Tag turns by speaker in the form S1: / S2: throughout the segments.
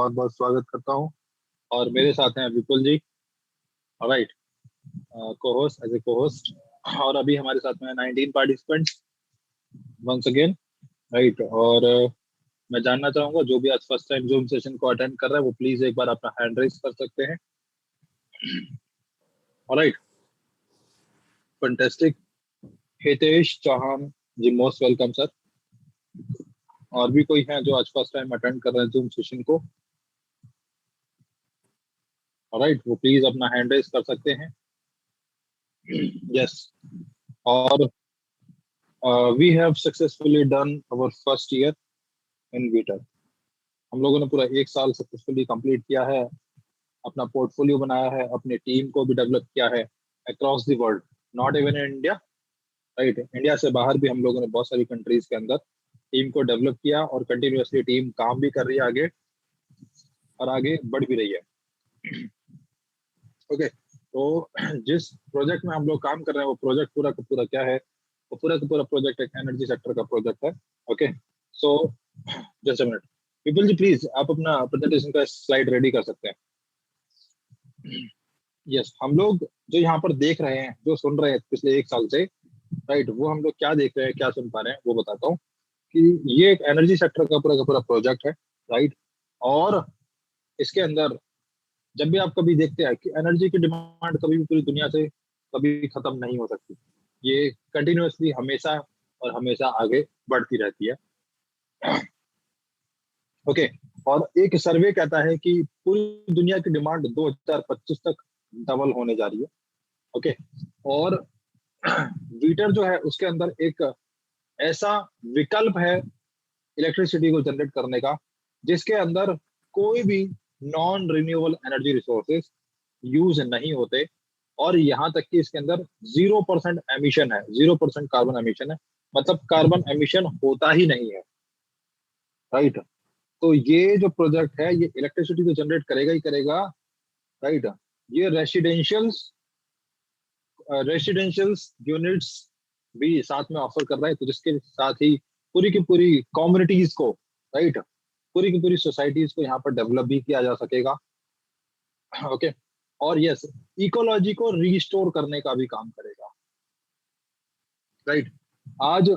S1: बहुत बहुत स्वागत करता हूँ। और मेरे साथ हैं विपुल जी। राइट, को होस्ट, एज ए को होस्ट। और अभी हमारे साथ में 19 पार्टिसिपेंट्स वंस अगेन। राइट, और मैं जानना चाहूंगा जो भी आज फर्स्ट टाइम जूम सेशन को अटेंड कर रहा है वो प्लीज एक बार अपना हैंड रेज कर सकते हैं। Right, fantastic. Hitesh Chauhan ji, most welcome sir. और भी कोई है जो आज फर्स्ट टाइम अटेंड कर रहे हैं जूम सेशन को? राइट, वो प्लीज अपना हैंड रेज कर सकते हैं। यस। और we have successfully done our first year in BTech. हम लोगों ने पूरा एक साल सक्सेसफुली कंप्लीट किया है, अपना पोर्टफोलियो बनाया है, अपनी टीम को भी डेवलप किया है across the world, not even in India. Right, India से बाहर भी हम लोगों ने बहुत सारी कंट्रीज के अंदर टीम को डेवलप किया और कंटिन्यूअसली टीम काम भी कर रही है आगे, और आगे बढ़ भी रही है। ओके, तो जिस प्रोजेक्ट में हम लोग काम कर रहे हैं वो प्रोजेक्ट पूरा का पूरा क्या है? वो पूरा का पूरा प्रोजेक्ट एक एनर्जी सेक्टर का प्रोजेक्ट है। Okay, so just a minute, people ji please आप अपना प्रेजेंटेशन का स्लाइड रेडी कर सकते हैं। यस, हम लोग जो यहाँ पर देख रहे हैं, जो सुन रहे हैं पिछले एक साल से, राइट, वो हम लोग क्या देख रहे हैं, क्या सुन पा रहे हैं, वो बताता हूँ कि ये एक एनर्जी सेक्टर का पूरा प्रोजेक्ट है। राइट, और इसके अंदर जब भी आप कभी देखते हैं कि एनर्जी की डिमांड कभी भी पूरी दुनिया से कभी खत्म नहीं हो सकती, ये कंटिन्यूअसली हमेशा और हमेशा आगे बढ़ती रहती है। ओके, और एक सर्वे कहता है कि पूरी दुनिया की डिमांड 2025 तक डबल होने जा रही है। ओके, और वीटर जो है उसके अंदर एक ऐसा विकल्प है इलेक्ट्रिसिटी को जनरेट करने का जिसके अंदर कोई भी non renewable energy resources use नहीं होते, और यहाँ तक कि इसके अंदर 0% एमिशन है, 0% कार्बन एमिशन है, मतलब कार्बन एमिशन होता ही नहीं है। राइट, तो ये जो प्रोजेक्ट है ये इलेक्ट्रिसिटी तो जनरेट करेगा ही करेगा। राइट, ये रेसिडेंशियल्स यूनिट्स भी साथ में ऑफर कर रहा है, तो जिसके साथ ही पूरी की पूरी कम्युनिटीज को, राइट, पूरी की पूरी सोसाइटीज को यहाँ पर डेवलप भी किया जा सकेगा। ओके, और यस, इकोलॉजी को रिस्टोर करने का भी काम करेगा। राइट, आज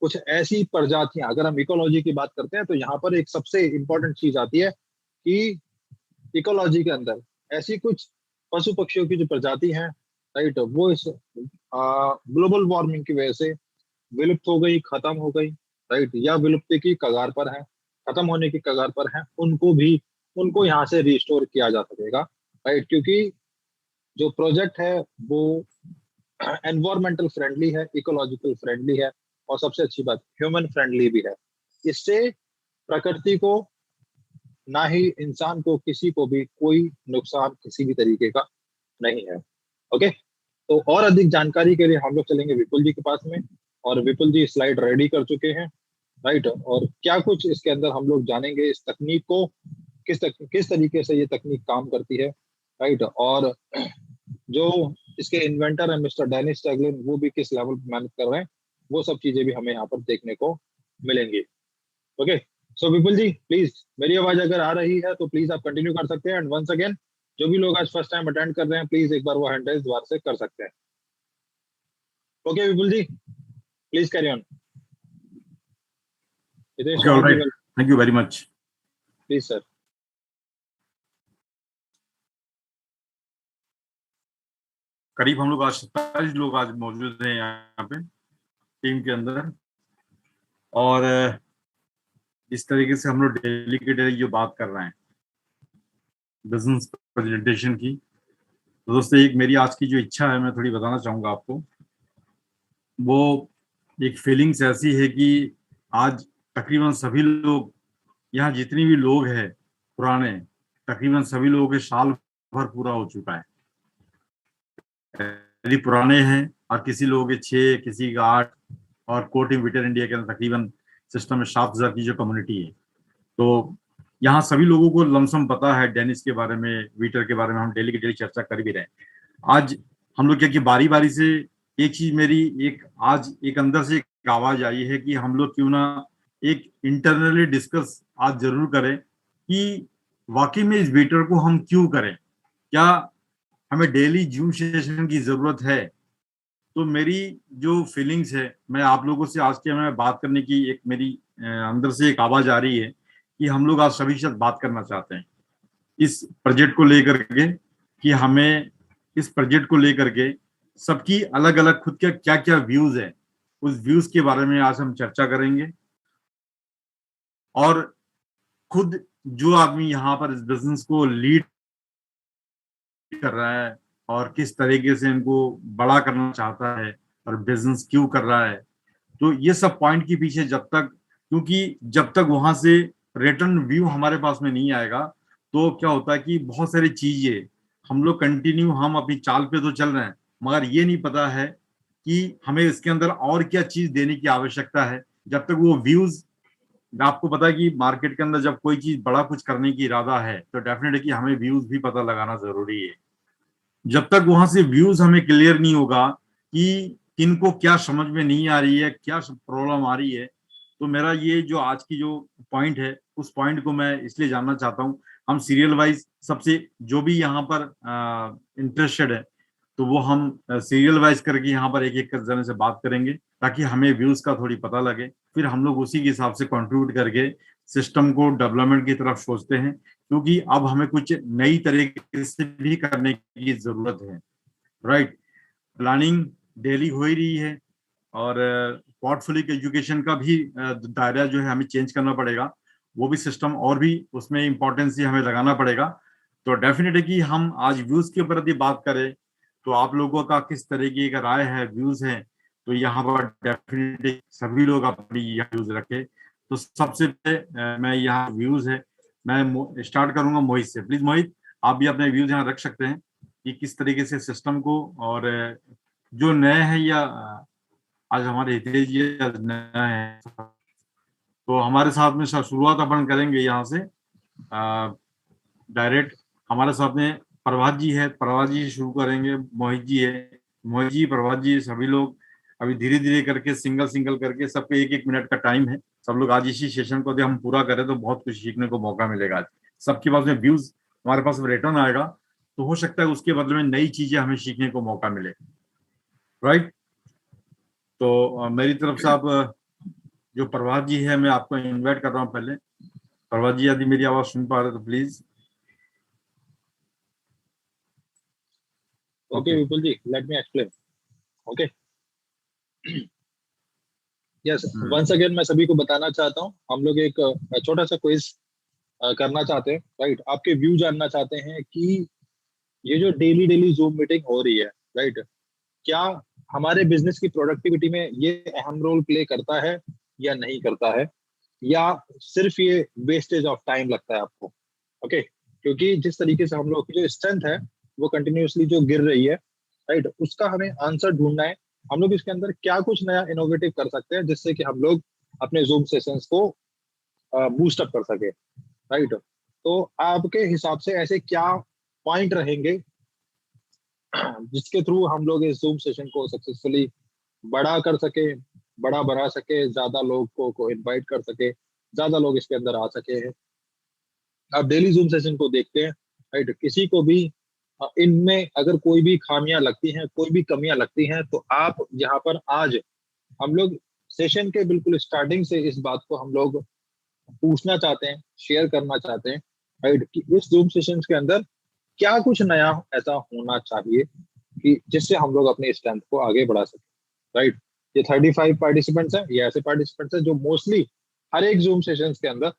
S1: कुछ ऐसी प्रजातियां, अगर हम इकोलॉजी की बात करते हैं तो यहाँ पर एक सबसे इंपॉर्टेंट चीज आती है कि इकोलॉजी के अंदर ऐसी कुछ पशु पक्षियों की जो प्रजाति हैं, राइट, वो इस ग्लोबल वार्मिंग की वजह से विलुप्त हो गई, खत्म हो गई, राइट, या विलुप्ति की कगार पर है, खत्म होने की कगार पर है, उनको यहाँ से रिस्टोर किया जा सकेगा। राइट, क्योंकि जो प्रोजेक्ट है वो एनवायरमेंटल फ्रेंडली है, इकोलॉजिकल फ्रेंडली है, और सबसे अच्छी बात ह्यूमन फ्रेंडली भी है। इससे प्रकृति को, ना ही इंसान को, किसी को भी कोई नुकसान किसी भी तरीके का नहीं है। ओके, तो और अधिक जानकारी के लिए हम लोग चलेंगे विपुल जी के पास में, और विपुल जी स्लाइड रेडी कर चुके हैं। राइट, और क्या कुछ इसके अंदर हम लोग जानेंगे, इस तकनीक को किस तरीके से ये तकनीक काम करती है। राइट, और जो इसके इन्वेंटर है मिस्टर डेनिस टैगलिन, वो भी किस लेवल पर मेहनत कर रहे हैं, वो सब चीजें भी हमें यहाँ पर देखने को मिलेंगी। Okay, so Vipul ji please, मेरी आवाज अगर आ रही है तो प्लीज आप कंटिन्यू कर सकते हैं। एंड वंस अगेन, जो भी लोग आज फर्स्ट टाइम अटेंड कर रहे हैं प्लीज एक बार वो हैंड रेज दोबारा से कर सकते हैं। Okay Vipul ji, please carry on. Hitesh Chauhan ji,
S2: thank you very much.
S1: Please sir.
S2: करीब हम लोग आज 27 लोग आज मौजूद हैं यहाँ पे टीम के अंदर, और इस तरीके से हम लोग डेली के डेली जो बात कर रहे हैं बिजनेस प्रेजेंटेशन की, तो दोस्तों एक मेरी आज की जो इच्छा है मैं थोड़ी बताना चाहूँगा आपको। वो एक फीलिंग्स ऐसी है कि आज तकरीबन सभी लोग यहाँ, जितनी भी लोग हैं पुराने, तकरीबन सभी लोगों के साल भर पूरा हो चुका है। यदि पुराने हैं और किसी लोगों के 6, किसी का 8, और कोर टीम वीटर इंडिया के अंदर तकरीबन सिस्टम में 7,000 की जो कम्युनिटी है, तो यहाँ सभी लोगों को लमसम पता है डेनिस के बारे में, वीटर के बारे में हम डेली की डेली चर्चा कर भी रहे हैं। आज हम लोग क्या कि बारी बारी से एक चीज मेरी आज एक अंदर से एक आवाज आई है कि हम लोग क्यों ना एक इंटरनली डिस्कस आज जरूर करें कि वाकई में इस बीटर को हम क्यों करें, क्या हमें डेली जूम सेशन की जरूरत है। तो मेरी जो फीलिंग्स है, मैं आप लोगों से आज के मैं बात करने की एक मेरी अंदर से एक आवाज आ रही है कि हम लोग आज सभी साथ बात करना चाहते हैं इस प्रोजेक्ट को लेकर के, कि हमें इस प्रोजेक्ट को लेकर के सबकी अलग अलग खुद के क्या क्या व्यूज है, उस व्यूज के बारे में आज हम चर्चा करेंगे। और खुद जो आदमी यहाँ पर इस बिजनेस को लीड कर रहा है और किस तरीके से इनको बड़ा करना चाहता है और बिजनेस क्यों कर रहा है, तो ये सब पॉइंट के पीछे जब तक, क्योंकि जब तक वहां से रिटर्न व्यू हमारे पास में नहीं आएगा, तो क्या होता है कि बहुत सारी चीजें हम लोग कंटिन्यू हम अपनी चाल पे तो चल रहे हैं, मगर ये नहीं पता है कि हमें इसके अंदर और क्या चीज देने की आवश्यकता है। जब तक वो व्यूज, आपको पता है कि मार्केट के अंदर जब कोई चीज बड़ा कुछ करने की इरादा है तो डेफिनेटली कि हमें व्यूज भी पता लगाना जरूरी है। जब तक वहां से व्यूज हमें क्लियर नहीं होगा कि किनको क्या समझ में नहीं आ रही है, क्या प्रॉब्लम आ रही है, तो मेरा ये जो आज की जो पॉइंट है उस पॉइंट को मैं इसलिए जानना चाहता हूँ। हम सीरियल वाइज सबसे जो भी यहाँ पर इंटरेस्टेड है, तो वो हम सीरियल वाइज करके यहाँ पर एक एक कर जने से बात करेंगे ताकि हमें व्यूज का थोड़ी पता लगे, फिर हम लोग उसी के हिसाब से कंट्रीब्यूट करके सिस्टम को डेवलपमेंट की तरफ सोचते हैं, क्योंकि अब हमें कुछ नई तरीके से भी करने की जरूरत है। राइट, प्लानिंग डेली हो ही रही है और पोर्टफोलियो एजुकेशन का भी दायरा जो है हमें चेंज करना पड़ेगा, वो भी सिस्टम और भी उसमें इम्पोर्टेंस हमें लगाना पड़ेगा। तो डेफिनेटली कि हम आज व्यूज के ऊपर यदि बात करें तो आप लोगों का किस तरीके का राय है, व्यूज है, तो यहाँ पर डेफिनेटली सभी लोग अपनी व्यूज रखें। तो सबसे पहले मैं यहाँ व्यूज है, मैं स्टार्ट करूंगा मोहित से। प्लीज मोहित, आप भी अपने व्यूज यहाँ रख सकते हैं कि किस तरीके से सिस्टम को, और जो नए हैं या आज हमारे हितेश जी नया है, तो हमारे साथ में शुरुआत अपन करेंगे यहाँ से डायरेक्ट। हमारे साथ में प्रभात जी है, प्रभात जी शुरू करेंगे, मोहित जी है, मोहित जी, प्रभात जी, सभी लोग अभी धीरे धीरे करके सिंगल सिंगल करके सबको एक एक मिनट का टाइम है। सब लोग आज इसी सेशन को यदि हम पूरा करें तो बहुत कुछ सीखने को मौका मिलेगा। आज सबके पास में व्यूज, हमारे पास रिटर्न आएगा, तो हो सकता है उसके बदले में नई चीजें हमें सीखने को मौका मिले। राइट, तो मेरी तरफ से आप जो प्रभात जी है, मैं आपको इनवाइट कर रहा हूँ। पहले प्रभात जी यदि मेरी आवाज सुन पा रहे तो please.
S1: Okay Vipul ji, let me explain. Okay, yes, once again मैं सभी को बताना चाहता हूँ, हम लोग एक छोटा सा क्विज करना चाहते हैं। राइट, आपके व्यू जानना चाहते हैं कि ये जो डेली डेली जूम मीटिंग हो रही है, राइट, क्या हमारे बिजनेस की प्रोडक्टिविटी में ये अहम रोल प्ले करता है या नहीं करता है, या सिर्फ ये वेस्टेज ऑफ टाइम लगता है आपको। ओके, क्योंकि जिस तरीके से हम लोग की जो स्ट्रेंथ है वो कंटिन्यूअसली जो गिर रही है, राइट, उसका हमें आंसर ढूंढना है। हम लोग इसके अंदर क्या कुछ नया इनोवेटिव कर सकते हैं जिससे कि हम लोग अपने जूम सेशंस को बूस्ट अप कर सके। राइट, तो आपके हिसाब से ऐसे क्या पॉइंट रहेंगे जिसके थ्रू हम लोग इस जूम सेशन को सक्सेसफुली बड़ा कर सके, बड़ा बना सके, ज्यादा लोगों को इनवाइट कर सके, ज्यादा लोग इसके अंदर आ सके हैं। आप डेली जूम सेशन को देखते हैं, राइट, किसी को भी इनमें अगर कोई भी खामियां लगती हैं, कोई भी कमियां लगती हैं, तो आप यहाँ पर आज हम लोग सेशन के बिल्कुल स्टार्टिंग से इस बात को हम लोग पूछना चाहते हैं, शेयर करना चाहते हैं, राइट, कि इस जूम सेशन के अंदर क्या कुछ नया ऐसा होना चाहिए कि जिससे हम लोग अपने स्ट्रेंथ को आगे बढ़ा सके। राइट, ये 35 पार्टिसिपेंट्स हैं, ये ऐसे पार्टिसिपेंट्स हैं जो मोस्टली हर एक जूम सेशंस के अंदर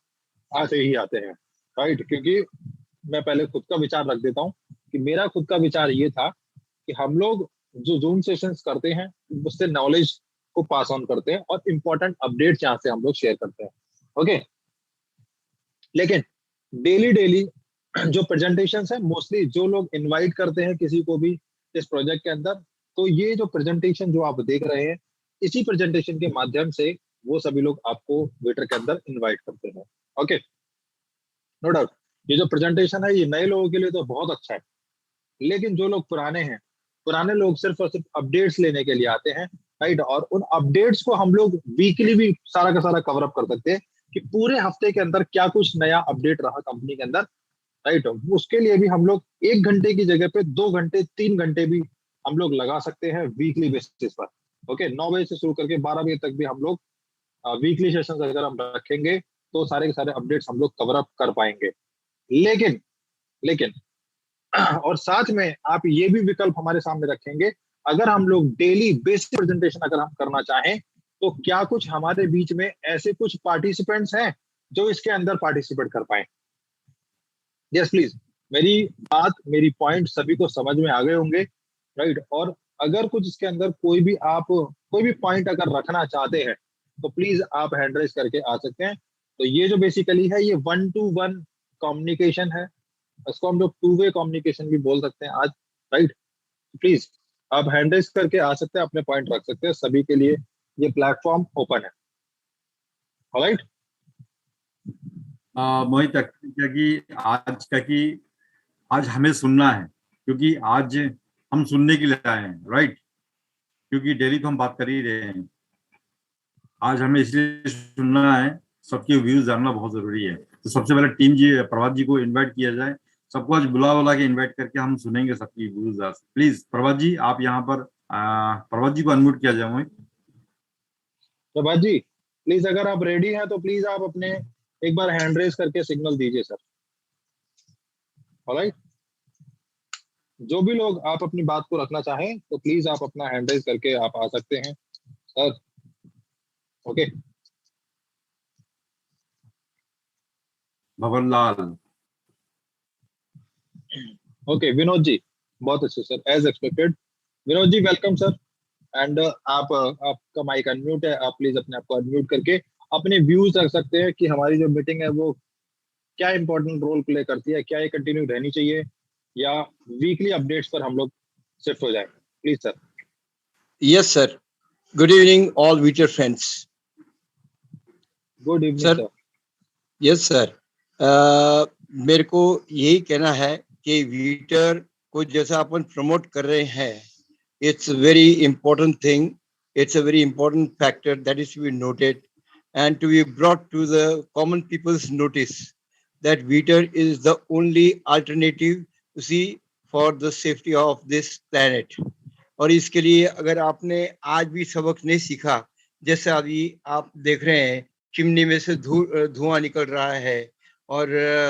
S1: आते ही आते हैं। राइट, क्योंकि मैं पहले खुद का विचार रख देता हूँ कि मेरा खुद का विचार ये था कि हम लोग जो जूम सेशंस करते हैं उससे नॉलेज को पास ऑन करते हैं और इम्पोर्टेंट अपडेट्स यहाँ से हम लोग शेयर करते हैं। ओके, लेकिन डेली डेली जो प्रेजेंटेशंस है, मोस्टली जो लोग इनवाइट करते हैं किसी को भी इस प्रोजेक्ट के अंदर, तो ये जो प्रेजेंटेशन जो आप देख रहे हैं, इसी प्रेजेंटेशन के माध्यम से वो सभी लोग आपको वेटर के अंदर इनवाइट करते हैं। ओके, नो डाउट ये जो प्रेजेंटेशन है ये नए लोगों के लिए तो बहुत अच्छा है, लेकिन जो लोग पुराने हैं, पुराने लोग सिर्फ और सिर्फ अपडेट्स लेने के लिए आते हैं। राइट, और उन अपडेट्स को हम लोग वीकली भी सारा का सारा कवर अप कर सकते हैं कि पूरे हफ्ते के अंदर क्या कुछ नया अपडेट रहा कंपनी के अंदर, राइट। उसके लिए भी हम लोग 1 घंटे की जगह पे 2 घंटे 3 घंटे भी हम लोग लगा सकते हैं वीकली बेसिस पर। ओके, 9 बजे से शुरू करके 12 बजे तक भी हम लोग वीकली सेशंस अगर हम रखेंगे तो सारे के सारे अपडेट्स हम लोग कवर अप कर पाएंगे। लेकिन लेकिन और साथ में आप ये भी विकल्प हमारे सामने रखेंगे, अगर हम लोग डेली बेसिक प्रेजेंटेशन अगर हम करना चाहें तो क्या कुछ हमारे बीच में ऐसे कुछ पार्टिसिपेंट्स हैं जो इसके अंदर पार्टिसिपेट कर पाए? Yes please. मेरी बात, मेरी पॉइंट सभी को समझ में आ गए होंगे, राइट। और अगर कुछ इसके अंदर कोई भी पॉइंट अगर रखना चाहते हैं तो प्लीज आप हैंड रेज करके आ सकते हैं। तो ये जो बेसिकली है ये 1-to-1 कम्युनिकेशन है, इसको हम लोग 2 वे कम्युनिकेशन भी बोल सकते हैं आज, राइट। प्लीज आप हैंड रेज करके आ सकते हैं, अपने पॉइंट रख सकते हैं, सभी के लिए ये प्लेटफॉर्म ओपन है। ऑलराइट।
S2: मोहित क्या कि आज हमें सुनना है, क्योंकि आज हम सुनने के लिए आए हैं, राइट। क्योंकि डेली तो हम बात कर ही रहे हैं, आज हमें इसलिए सुनना है, सबके व्यूज जानना बहुत जरूरी है। तो सबसे पहले टीम जी प्रभात जी को इनवाइट किया जाए, सबको आज बुला के इनवाइट करके हम सुनेंगे सबकी व्यूज। प्लीज प्रभात जी आप यहाँ पर प्रभात जी को अनम्यूट किया जाए। मोहित
S1: प्रभात जी प्लीज, अगर आप रेडी हैं तो प्लीज आप अपने एक बार हैंड रेज करके सिग्नल दीजिए सर। ऑलराइट, जो भी लोग आप अपनी बात को रखना चाहें तो प्लीज आप अपना हैंड रेज करके आप आ सकते हैं सर। ओके,
S2: भवन लाल।
S1: ओके विनोद जी, बहुत अच्छे sir, as expected. Vinod ji welcome sir. And आपका माइक अनम्यूट है, आप प्लीज अपने आप को अनम्यूट करके अपने व्यूज रख सकते हैं कि हमारी जो मीटिंग है वो क्या इंपॉर्टेंट रोल प्ले करती है, क्या ये कंटिन्यू रहनी चाहिए या वीकली अपडेट्स पर हम लोग शिफ्ट हो जाए। Please sir.
S3: Yes, sir. Good evening, all Viter friends.
S1: Good evening
S3: Sir,
S1: sir.
S3: yes, sir. मेरे को यही कहना है कि वीटर को जैसा अपन प्रमोट कर रहे हैं, it's a very important thing. It's a very important factor that is to be noted and to be brought to the common people's notice that Viter is the only alternative to see for the safety of this planet. और इसके लिए अगर आपने आज भी सबक नहीं सीखा, जैसे अभी आप देख रहे हैं चिमनी में से धुआं निकल रहा है और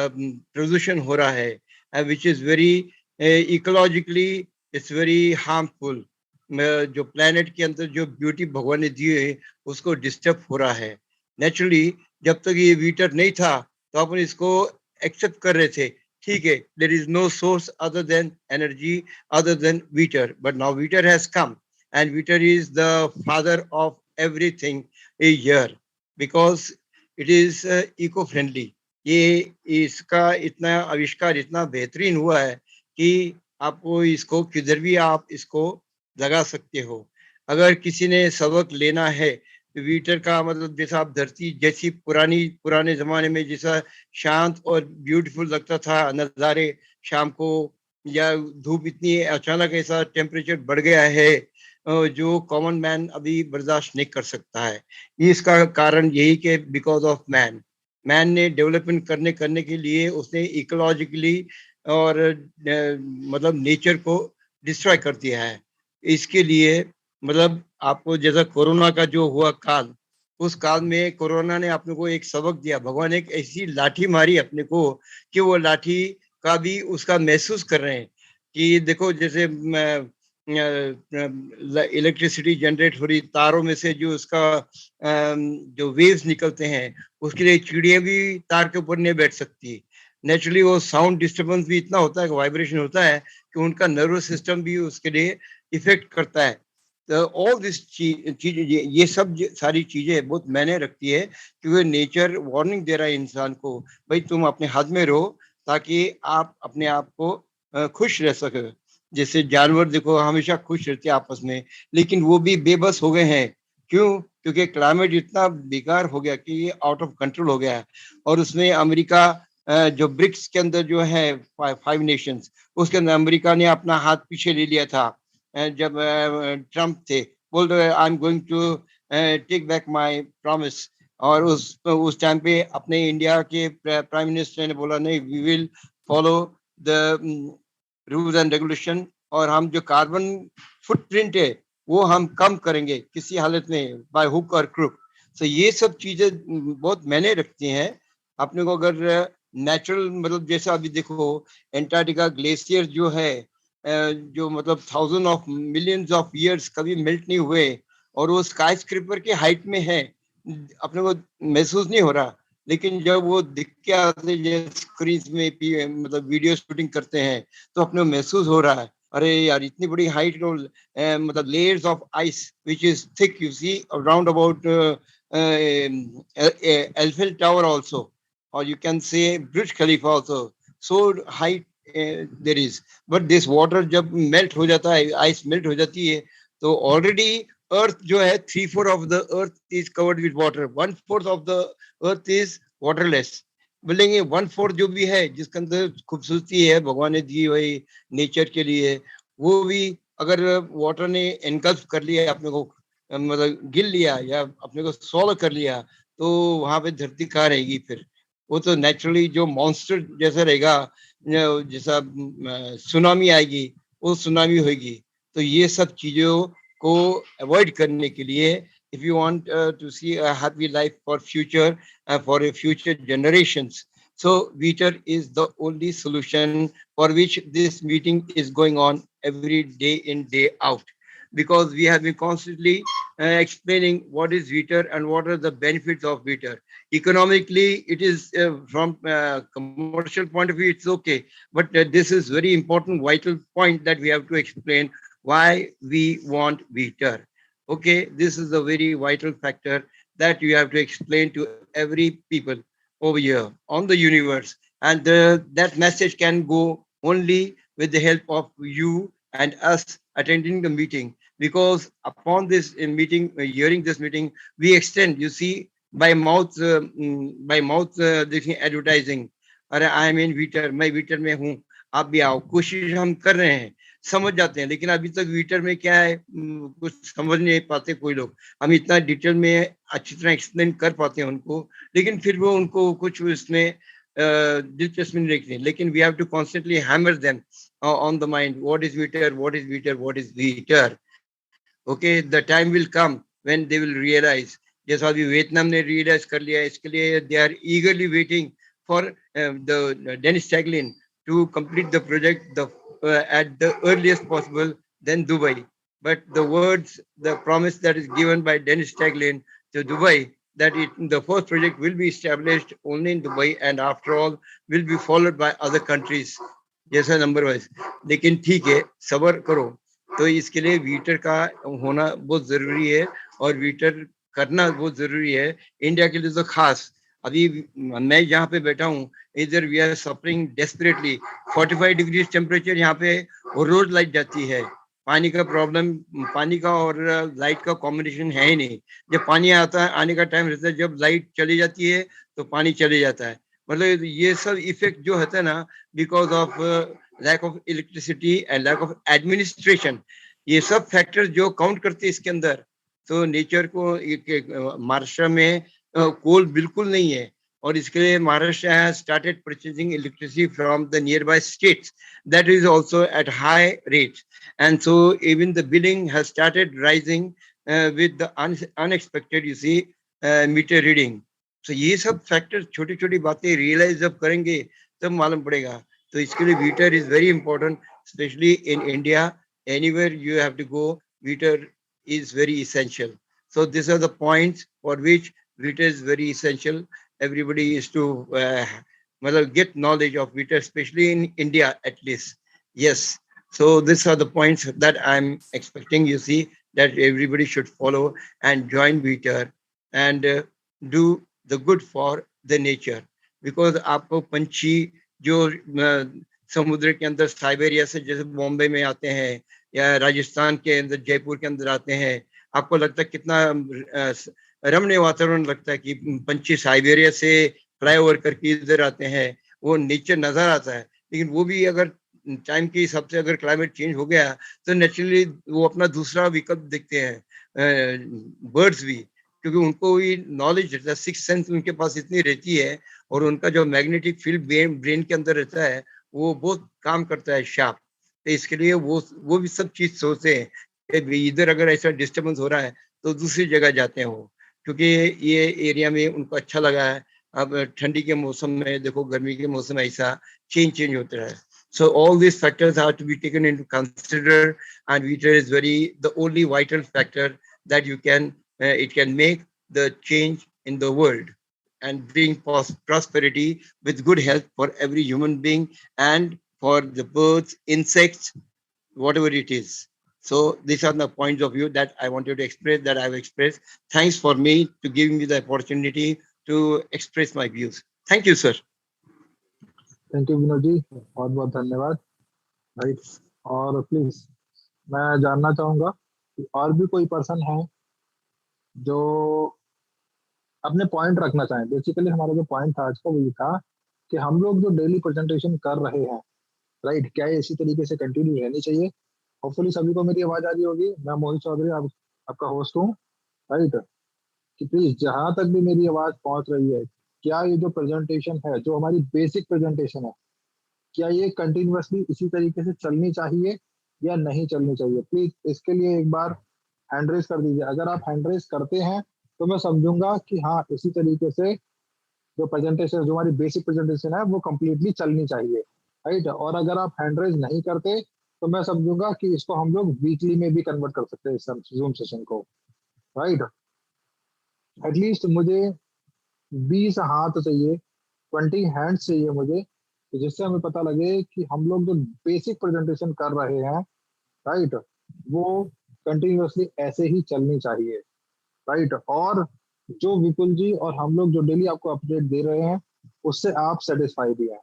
S3: प्रदूषण हो रहा है, which is very ecologically it's very harmful. जो प्लेनेट के अंदर जो ब्यूटी भगवान ने दी है उसको डिस्टर्ब हो रहा है। नेचुरली जब तक ये वीटर नहीं था तो अपन इसको एक्सेप्ट कर रहे थे, ठीक है, there is no source other than energy, other than Viter. But now Viter has come and Viter is the father of everything here because it is eco-friendly. ये इसका इतना आविष्कार इतना बेहतरीन हुआ है कि आपको इसको किधर भी आप इसको लगा सकते हो। अगर किसी ने सबक लेना है वीटर का मतलब जैसा आप धरती जैसी पुराने जमाने में जैसा शांत और ब्यूटीफुल लगता था नज़ारे शाम को, या धूप इतनी अचानक ऐसा टेम्परेचर बढ़ गया है जो कॉमन मैन अभी बर्दाश्त नहीं कर सकता है। इसका कारण यही कि बिकॉज ऑफ मैन ने डेवलपमेंट करने के लिए उसने इकोलॉजिकली और मतलब नेचर को डिस्ट्रॉय कर दिया है। इसके लिए मतलब आपको जैसा कोरोना का जो हुआ काल, उस काल में कोरोना ने अपने को एक सबक दिया। भगवान एक ऐसी लाठी मारी अपने को कि वो लाठी का भी उसका महसूस कर रहे हैं कि देखो जैसे इलेक्ट्रिसिटी जनरेट हो रही तारों में से जो उसका जो वेव्स निकलते हैं, उसके लिए चिड़िया भी तार के ऊपर नहीं बैठ सकती। नेचुरली वो साउंड डिस्टर्बेंस भी इतना होता है, वाइब्रेशन होता है कि उनका नर्वस सिस्टम भी उसके लिए इफेक्ट करता है। तो ऑल दिस चीज ये सब सारी चीजें बहुत मैंने रखती है क्योंकि नेचर वार्निंग दे रहा है इंसान को, भाई तुम अपने हाथ में रहो ताकि आप अपने आप को खुश रह सके। जैसे जानवर देखो हमेशा खुश रहते हैं आपस में, लेकिन वो भी बेबस हो गए हैं। क्यों? क्योंकि क्लाइमेट इतना बेकार हो गया कि ये आउट ऑफ कंट्रोल हो गया है। और उसमें अमेरिका जो ब्रिक्स के अंदर जो है 5 नेशंस, उसके अंदर अमेरिका ने अपना हाथ पीछे ले लिया था जब ट्रम्प थे, बोल रहे I am going to take back my promise. और उस टाइम पे अपने इंडिया के प्राइम मिनिस्टर ने बोला नहीं, we will follow the rules and regulation, और हम जो कार्बन फुटप्रिंट है वो हम कम करेंगे किसी हालत में, बाय हुक और क्रुक। तो ये सब चीजें बहुत मायने रखती हैं। अपने को अगर नेचुरल मतलब जैसा अभी देखो एंटार्क्टिका ग्लेशियर जो है जो मतलब thousand of millions of years कभी मेल्ट नहीं हुए और वो स्काई स्क्रेपर के हाइट में है, अपने को महसूस नहीं हो रहा, लेकिन जब वो दिख के आते स्क्रीन में मतलब वीडियो शूटिंग करते हैं तो अपने को महसूस हो रहा है अरे यार इतनी बड़ी हाइट और मतलब layers of ice which is thick, you see around about Eiffel tower also, or you can say Burj Khalifa also, so height there is, but this water जब melt हो जाता है, ice melt हो जाती है, तो already earth जो है 3/4 of the earth is covered with water, 1/4 of the earth is waterless। बोलेंगे 1/4 जो भी है जिसके अंदर खूबसूरती है भगवान ने दी हुई नेचर के लिए, वो भी अगर वाटर ने एनकल्फ कर लिया अपने को, मतलब गिल लिया या अपने को सॉल्व कर लिया, तो वहां पे धरती कहाँ रहेगी फिर? वो तो नेचुरली जो मॉन्स्टर जैसा रहेगा, जैसा सुनामी आएगी वो सुनामी होगी। तो ये सब चीजों को अवॉइड करने के लिए, if you want to see a happy life for future, for future generations, so Veetar is the only solution for which this meeting is going on every day in day out, because we have been constantly explaining what is Veetar and what are the benefits of Veetar. Economically, it is from commercial point of view, it's okay, but this is very important, vital point that we have to explain why we want Veetar. Okay, this is a very vital factor that you have to explain to every people over here on the universe, and that message can go only with the help of you and us attending the meeting, because upon this meeting, hearing this meeting, we extend, you see, by mouth देखिए advertising, अरे I am इन वीटर, मैं वीटर में हूँ, आप भी आओ, कोशिश हम कर रहे हैं, समझ जाते हैं, लेकिन अभी तक वीटर में क्या है कुछ समझ नहीं पाते कोई लोग, हम इतना डिटेल में अच्छी तरह एक्सप्लेन कर पाते हैं उनको, लेकिन फिर वो उनको कुछ इसमें दिलचस्पी नहीं रखते, लेकिन we have to constantly hammer them on the mind, what is water, what is water, what is water. Okay, the time will come when they will realize, जैसा अभी वियतनाम ने रियलाइज कर लिया, इसके लिए they are eagerly waiting for the Dennis tagline to complete the project at the earliest possible than Dubai. But the words, the promise that is given by Dennis Taglin to Dubai, that the first project will be established only in Dubai and after all will be followed by other countries, जैसा number wise. लेकिन ठीक है, सब्र करो। तो इसके लिए वीटर का होना बहुत जरूरी है और वीटर करना बहुत जरूरी है इंडिया के लिए तो खास। अभी मैं जहाँ पे बैठा हूँ, इधर we are suffering desperately, 45 degree temperature यहाँ पे, और रोज लाइट जाती है। पानी का प्रॉब्लम, पानी का और लाइट का कॉम्बिनेशन है ही नहीं। जब पानी आता है, आने का टाइम रहता है, जब लाइट चली जाती है तो पानी चले जाता है। मतलब ये सब इफेक्ट जो होता है ना, because of lack of electricity and lack of administration, ये सब फैक्टर्स जो काउंट करते हैं इसके अंदर। तो नेचर को महाराष्ट्र में कोल बिल्कुल नहीं है, और इसके लिए Maharashtra has started purchasing electricity from the nearby states, that is also at high rates, and so even the billing has started rising with the unexpected, you see, meter reading. तो ये सब फैक्टर्स, छोटी छोटी बातें realise जब करेंगे तब मालूम पड़ेगा। तो इसके लिए water is very important, especially in India, anywhere you have to go, water is very essential. So these are the points for which Veetar is very essential. Everybody is to get knowledge of Veetar, especially in India at least. Yes. So these are the points that I'm expecting, you see, that everybody should follow and join Veetar and do the good for the nature. Because आपको पंछी जो समुद्र के अंदर Siberia से जैसे बॉम्बे में आते हैं या राजस्थान के अंदर जयपुर के अंदर आते हैं, आपको लगता है कितना रमणीय वातावरण लगता है कि पंछी साइबेरिया से फ्लाईओवर करके इधर आते हैं, वो नेचर नजर आता है। लेकिन वो भी अगर टाइम के हिसाब से अगर क्लाइमेट चेंज हो गया तो नेचुरली वो अपना दूसरा विकल्प देखते हैं, बर्ड्स भी, क्योंकि उनको भी नॉलेज रहता है, सिक्स सेंस उनके पास इतनी रहती है, और उनका जो मैग्नेटिक फील्ड ब्रेन के अंदर रहता है वो बहुत काम करता है शार्प। तो इसके लिए वो भी सब चीज सोचते हैं कि इधर अगर ऐसा डिस्टरबेंस हो रहा है तो दूसरी जगह जाते हैं वो, क्योंकि ये एरिया में उनको अच्छा लगा है। अब ठंडी के मौसम में देखो, गर्मी के मौसम में ऐसा चेंज होता है। So all these factors have to be taken into consider, and water is the only vital factor that it can make the change in the world and bring prosperity with good health for every human being and for the birds, insects, whatever it is. So these are the points of view that I wanted to express, that I've expressed. Thanks for me to giving me the opportunity to express my views. Thank you, sir.
S1: Thank you Vinod ji, बहुत बहुत धन्यवाद। Right, और please मैं जानना चाहूंगा कि और भी कोई पर्सन है जो अपने पॉइंट रखना चाहें। बेसिकली हमारा जो पॉइंट था आज का वो ये था कि हम लोग जो डेली प्रेजेंटेशन कर रहे हैं, राइट, क्या ये इसी तरीके से कंटिन्यू रहनी चाहिए। होपफुली सभी को मेरी आवाज आ रही होगी। मैं मोहित चौधरी, आपका होस्ट हूँ, राइट। कि प्लीज जहां तक भी मेरी आवाज पहुंच रही है, क्या ये जो प्रेजेंटेशन है, जो हमारी बेसिक प्रेजेंटेशन है, क्या ये कंटिन्यूअसली इसी तरीके से चलनी चाहिए या नहीं चलनी चाहिए। प्लीज इसके लिए एक बार हैंड रेज कर दीजिए। अगर आप हैंड रेज करते हैं तो मैं समझूंगा कि हाँ, इसी तरीके से जो प्रेजेंटेशन, जो हमारी बेसिक प्रेजेंटेशन है, वो कंप्लीटली चलनी चाहिए, राइट। और अगर आप हैंड रेज नहीं करते तो मैं समझूंगा कि इसको हम लोग वीकली में भी कन्वर्ट कर सकते हैं इस जूम सेशन को, राइट। एटलीस्ट मुझे 20 हाथ चाहिए, 20 हैंड्स चाहिए मुझे, तो जिससे हमें पता लगे कि हम लोग जो बेसिक प्रेजेंटेशन कर रहे हैं, राइट, वो कंटिन्यूअसली ऐसे ही चलनी चाहिए, राइट। और जो विपुल जी और हम लोग जो डेली आपको अपडेट दे रहे हैं, उससे आप सेटिस्फाई भी हैं।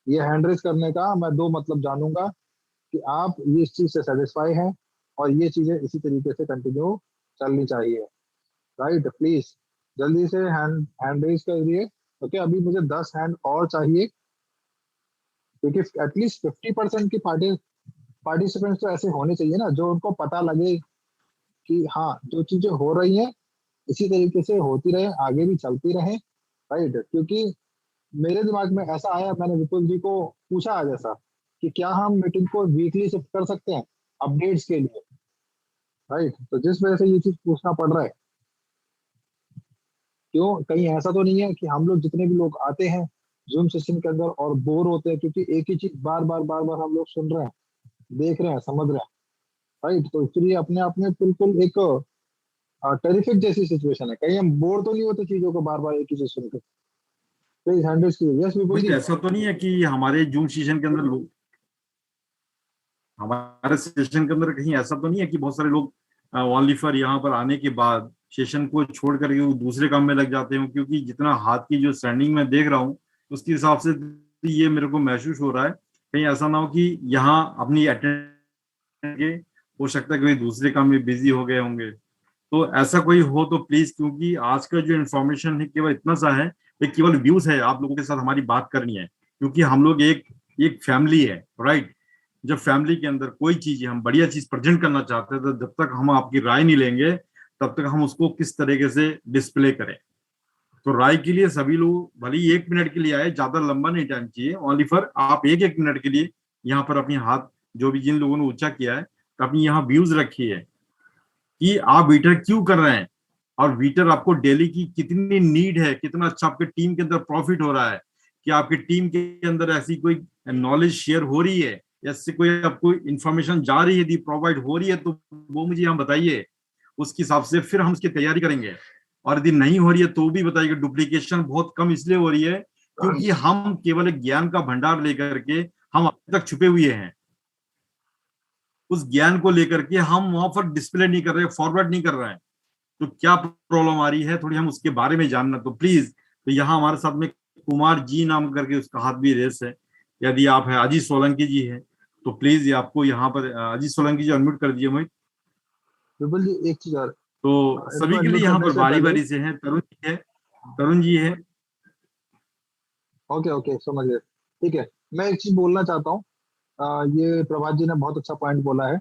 S1: ये हैंड रेज करने का मैं दो मतलब जानूंगा कि आप ये इस चीज से सेटिस्फाई हैं और ये चीजें इसी तरीके से कंटिन्यू चलनी चाहिए, राइट। प्लीज जल्दी से हैंड हैंड रेज कर दिए। ओके, अभी मुझे 10 हैंड और चाहिए, क्योंकि एटलीस्ट 50% की पार्टिसिपेंट्स तो ऐसे होने चाहिए ना, जो उनको पता लगे कि हाँ, जो चीजें हो रही हैं इसी तरीके से होती रहे, आगे भी चलती रहे, राइट। क्योंकि मेरे दिमाग में ऐसा आया, मैंने विपुल जी को पूछा आज ऐसा कि क्या हम मीटिंग को वीकली शिफ्ट कर सकते हैं अपडेट्स के लिए, राइट। तो जिस वजह से ये चीज पूछना पड़ रहा है, क्यों कहीं ऐसा तो नहीं है कि हम लोग जितने भी लोग आते हैं जूम सेशन के अंदर और बोर होते हैं, क्योंकि एक ही चीज बार बार हम लोग सुन रहे हैं, देख रहे हैं, समझ रहे हैं, राइट। तो इसलिए अपने आप में बिल्कुल एक टेरिफिक जैसी सिचुएशन है। कहीं हम बोर तो नहीं होते चीजों को बार बार एक ही चीज सुनकर। प्लीज हैंडल कीजिए। यस विपुल जी।
S2: ऐसा तो नहीं है कि हमारे जूम सेशन के अंदर लोग, हमारे सेशन के अंदर कहीं ऐसा तो नहीं है कि बहुत सारे लोग ओनली फॉर यहाँ पर आने के बाद सेशन को छोड़ कर दूसरे काम में लग जाते हो, क्योंकि जितना हाथ की जो स्टैंडिंग में देख रहा हूँ उसके हिसाब से ये मेरे को महसूस हो रहा है, कहीं ऐसा ना हो कि यहाँ अपनी अटेंड के हो सकता है कोई दूसरे काम में बिजी हो गए होंगे। तो ऐसा कोई हो तो प्लीज, क्योंकि आज का जो इन्फॉर्मेशन है केवल इतना सा है, ये केवल व्यूज है, आप लोगों के साथ हमारी बात करनी है, क्योंकि हम लोग एक फैमिली है, राइट। जब फैमिली के अंदर कोई चीज हम बढ़िया चीज प्रेजेंट करना चाहते हैं, तो जब तक हम आपकी राय नहीं लेंगे तब तक हम उसको किस तरीके से डिस्प्ले करें। तो राय के लिए सभी लोग भले ही 1 मिनट के लिए आए, ज्यादा लंबा नहीं टाइम चाहिए, ओनली फॉर आप एक मिनट के लिए यहाँ पर अपनी हाथ, जो भी जिन लोगों ने ऊंचा किया है, तो अपनी यहाँ व्यूज रखी है कि आप वीटर क्यों कर रहे हैं और वीटर आपको डेली की कितनी नीड है, कितना अच्छा आपके टीम के अंदर प्रॉफिट हो रहा है, कि आपकी टीम के अंदर ऐसी कोई नॉलेज शेयर हो रही है, ऐसे कोई आपको इंफॉर्मेशन जा रही है, यदि प्रोवाइड हो रही है तो वो मुझे यहाँ बताइए, उसके हिसाब से फिर हम उसकी तैयारी करेंगे। और यदि नहीं हो रही है तो भी बताइए। डुप्लीकेशन बहुत कम इसलिए हो रही है क्योंकि हम केवल एक ज्ञान का भंडार लेकर के हम अब तक छुपे हुए हैं, उस ज्ञान को लेकर के हम वहां पर डिस्प्ले नहीं कर रहे, फॉरवर्ड नहीं कर रहे हैं। तो क्या प्रॉब्लम आ रही है, थोड़ी हम उसके बारे में जानना। तो प्लीज, तो यहाँ हमारे साथ में कुमार जी नाम करके उसका हाथ भी रेस है, यदि आप है, अजीत सोलंकी जी है, तो प्लीज ये आपको यहाँ पर अजीत सोलंकी जी अनम्यूट कर दीजिए। मोहित
S1: विपुल जी एक चीज और,
S2: तो सभी के लिए यहाँ पर बारी बारी से है, तरुण जी है।
S1: ओके ओके, समझ गए, ठीक है। मैं एक चीज बोलना चाहता हूँ, ये प्रभात जी ने बहुत अच्छा पॉइंट बोला है,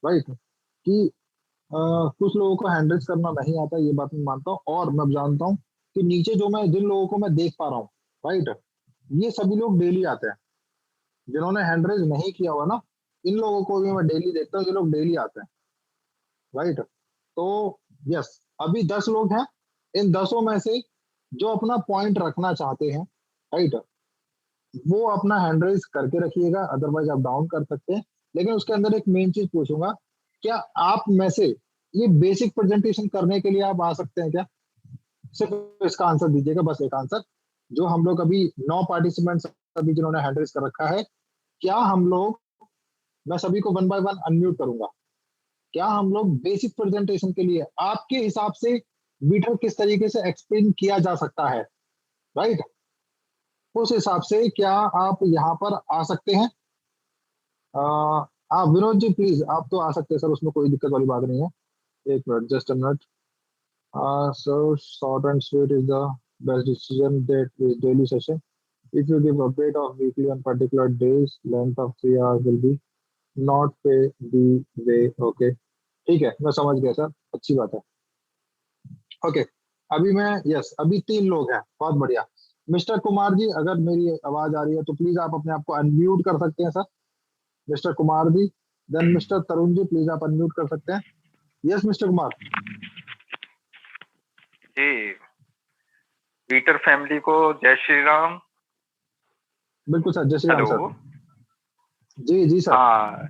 S1: राइट। कि कुछ लोगों को हैंडल करना नहीं आता, ये बात मैं मानता हूँ। और मैं जानता हूँ कि नीचे जिन लोगों को मैं देख पा रहा हूँ, राइट, ये सभी लोग डेली आते हैं, जिन्होंने हैंड रेज नहीं किया हुआ ना, इन लोगों को भी मैं डेली देखता हूँ, ये लोग डेली आते हैं, राइट। तो यस, अभी 10 लोग हैं, इन 10 में से जो अपना पॉइंट रखना चाहते हैं, राइट, वो अपना हैंड रेज करके रखिएगा, अदरवाइज आप डाउन कर सकते हैं। लेकिन उसके अंदर एक मेन चीज पूछूंगा, क्या आप में से ये बेसिक प्रेजेंटेशन करने के लिए आप आ सकते हैं क्या? सिर्फ इसका आंसर दीजिएगा, बस एक आंसर। जो हम लोग अभी 9 पार्टिसिपेंट्स अभी जिन्होंने हैंड रेज कर रखा है, क्या हम लोग, मैं सभी को 1 बाय 1 अनम्यूट करूंगा, क्या हम लोग बेसिक प्रेजेंटेशन के लिए आपके हिसाब से वीडियो किस तरीके से एक्सप्लेन किया जा सकता है, राइट, उस हिसाब से क्या आप यहाँ पर आ सकते हैं? आप विनोद जी प्लीज, आप तो आ सकते हैं सर, उसमें कोई दिक्कत वाली बात नहीं है। एक minute, just a minute. So short and sweet is the best decision that is daily session. If you give update of weekly on particular days, length of 3 hours will be not pay the way. Okay, ठीक है, मैं समझ गया sir, अच्छी बात है। Okay, अभी मैं, यस, अभी 3 लोग हैं, बहुत बढ़िया। मिस्टर कुमार जी, अगर मेरी आवाज आ रही है तो प्लीज आप अपने आप को अनम्यूट कर सकते हैं sir, mister Kumar ji. Then mister Tarun ji, please आप अनम्यूट कर सकते हैं। Yes mister Kumar
S4: ji. Peter family को जय श्री राम।
S1: बिल्कुल सर, जय श्री राम
S4: हेलो।
S1: सर। जी जी सर।
S4: हाँ,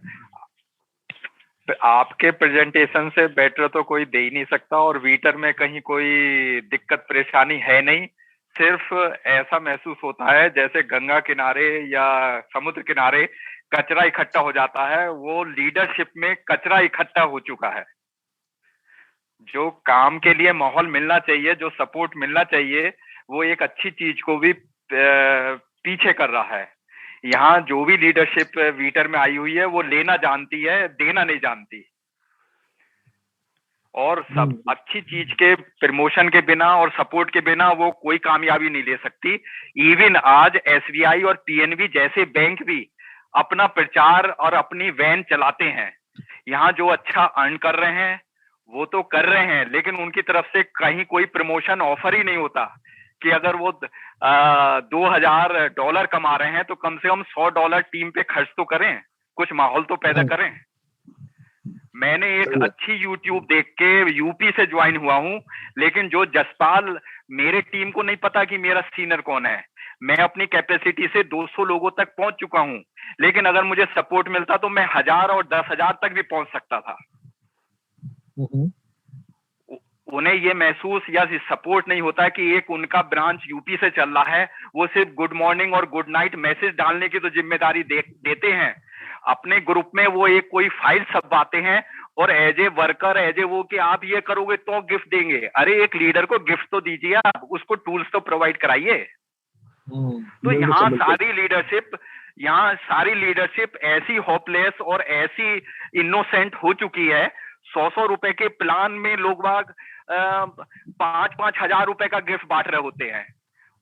S4: आपके प्रेजेंटेशन से बेटर तो कोई दे ही नहीं सकता, और वीटर में कहीं कोई दिक्कत परेशानी है नहीं। सिर्फ ऐसा महसूस होता है जैसे गंगा किनारे या समुद्र किनारे कचरा इकट्ठा हो जाता है, वो लीडरशिप में कचरा इकट्ठा हो चुका है। जो काम के लिए माहौल मिलना चाहिए, जो सपोर्ट मिलना चाहिए, वो एक अच्छी चीज को भी पीछे कर रहा है। यहाँ जो भी लीडरशिप वीटर में आई हुई है वो लेना जानती है, देना नहीं जानती। और सब अच्छी चीज के प्रमोशन के बिना और सपोर्ट के बिना वो कोई कामयाबी नहीं ले सकती। इवन आज एसबीआई और पीएनबी जैसे बैंक भी अपना प्रचार और अपनी वैन चलाते हैं। यहाँ जो अच्छा अर्न कर रहे हैं वो तो कर रहे हैं, लेकिन उनकी तरफ से कहीं कोई प्रमोशन ऑफर ही नहीं होता कि अगर वो $2000 कमा रहे हैं तो कम से कम $100 टीम पे खर्च तो करें, कुछ माहौल तो पैदा करें। मैंने एक अच्छी यूट्यूब देख के यूपी से ज्वाइन हुआ हूँ, लेकिन जो जसपाल, मेरे टीम को नहीं पता कि मेरा सीनियर कौन है। मैं अपनी कैपेसिटी से 200 लोगों तक पहुंच चुका हूँ, लेकिन अगर मुझे सपोर्ट मिलता तो मैं 1000 और 10,000 तक भी पहुंच सकता था। उन्हें ये महसूस या सपोर्ट नहीं होता कि एक उनका ब्रांच यूपी से चल रहा है, वो सिर्फ गुड मॉर्निंग और गुड नाइट मैसेज डालने की तो जिम्मेदारी देते हैं। अपने ग्रुप में वो एक कोई फाइल छपवाते हैं और as a worker, as a वो कि आप ये करोगे तो गिफ्ट देंगे। अरे एक लीडर को गिफ्ट तो दीजिए, आप उसको टूल्स तो प्रोवाइड कराइए। तो यहाँ सारी लीडरशिप ऐसी होपलेस और ऐसी इनोसेंट हो चुकी है। 100 रुपए के प्लान में लोग बाग 5-5 हजार रुपए का गिफ्ट बांट रहे होते हैं,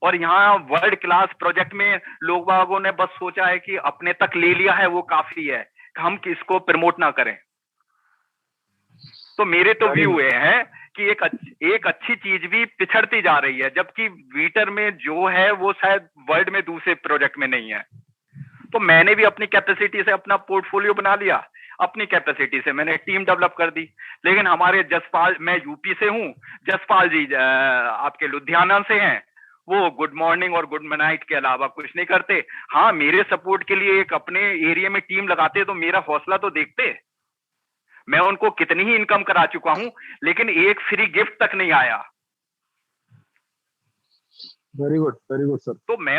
S4: और यहाँ वर्ल्ड क्लास प्रोजेक्ट में लोग बागों ने बस सोचा है कि अपने तक ले लिया है वो काफी है, हम किसको प्रमोट ना करें। तो मेरे तो व्यू हुए हैं कि एक अच्छी चीज भी पिछड़ती जा रही है, जबकि वीटर में जो है वो शायद वर्ल्ड में दूसरे प्रोजेक्ट में नहीं है। तो मैंने भी अपनी कैपेसिटी से अपना पोर्टफोलियो बना लिया, अपनी कैपेसिटी से मैंने टीम डेवलप कर दी। लेकिन हमारे जसपाल, मैं यूपी से हूँ, जसपाल जी आपके लुधियाना से हैं, वो गुड मॉर्निंग और गुड नाइट के अलावा कुछ नहीं करते। हाँ, मेरे सपोर्ट के लिए एक अपने एरिया में टीम लगाते तो मेरा हौसला तो देखते। मैं उनको कितनी ही इनकम करा चुका हूं, लेकिन एक फ्री गिफ्ट तक नहीं आया।
S1: Very good sir.
S4: तो मैं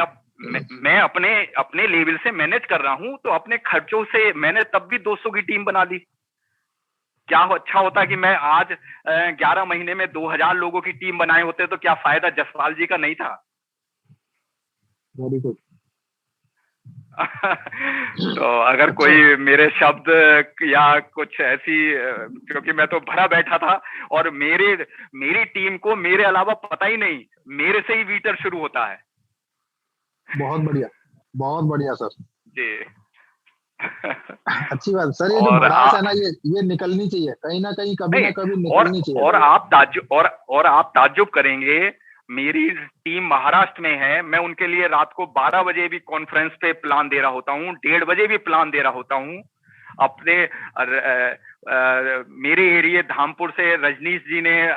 S4: अपने लेवल से मैनेज कर रहा हूं, तो अपने खर्चों से मैंने तब भी 200 की टीम बना ली। क्या अच्छा होता कि मैं आज 11 महीने में 2000 लोगों की टीम बनाए होते, तो क्या फायदा जसपाल जी का नहीं था।
S1: Very good.
S4: तो अगर कोई मेरे शब्द या कुछ ऐसी, क्योंकि मैं तो भरा बैठा था और मेरी टीम को मेरे अलावा पता ही नहीं, मेरे से ही वीटर शुरू होता है।
S1: बहुत बढ़िया सर
S4: जी।
S1: अच्छी बात सर, ये जो भड़ास है ना, ये निकलनी चाहिए कहीं ना कहीं, कभी ना कभी निकलनी चाहिए।
S4: और आप ताज्जुब करेंगे, मेरी टीम महाराष्ट्र में है, मैं उनके लिए रात को 12 बजे भी कॉन्फ्रेंस पे प्लान दे रहा होता हूँ, 1:30 बजे भी प्लान दे रहा होता हूँ। अपने मेरे एरिया धामपुर से रजनीश जी ने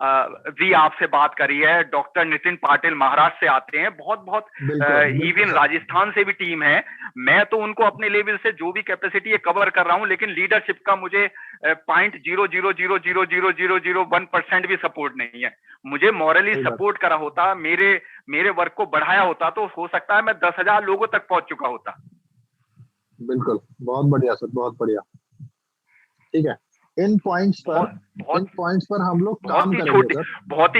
S4: भी आपसे बात करी है, डॉक्टर नितिन पाटिल महाराष्ट्र से आते हैं, बहुत बहुत इवन राजस्थान से भी टीम है। मैं तो उनको अपने लेवल से जो भी कैपेसिटी है कवर कर रहा हूं, लेकिन लीडरशिप का मुझे 0.0000001% भी सपोर्ट नहीं है। मुझे मॉरली सपोर्ट करा होता, मेरे वर्क को बढ़ाया होता, तो हो सकता है मैं 10,000 लोगों तक पहुंच चुका होता।
S1: बिल्कुल, बहुत बढ़िया सर, बहुत बढ़िया। ठीक है, इन पॉइंट्स पर हम लोग काम करेंगे सर।
S4: बहुत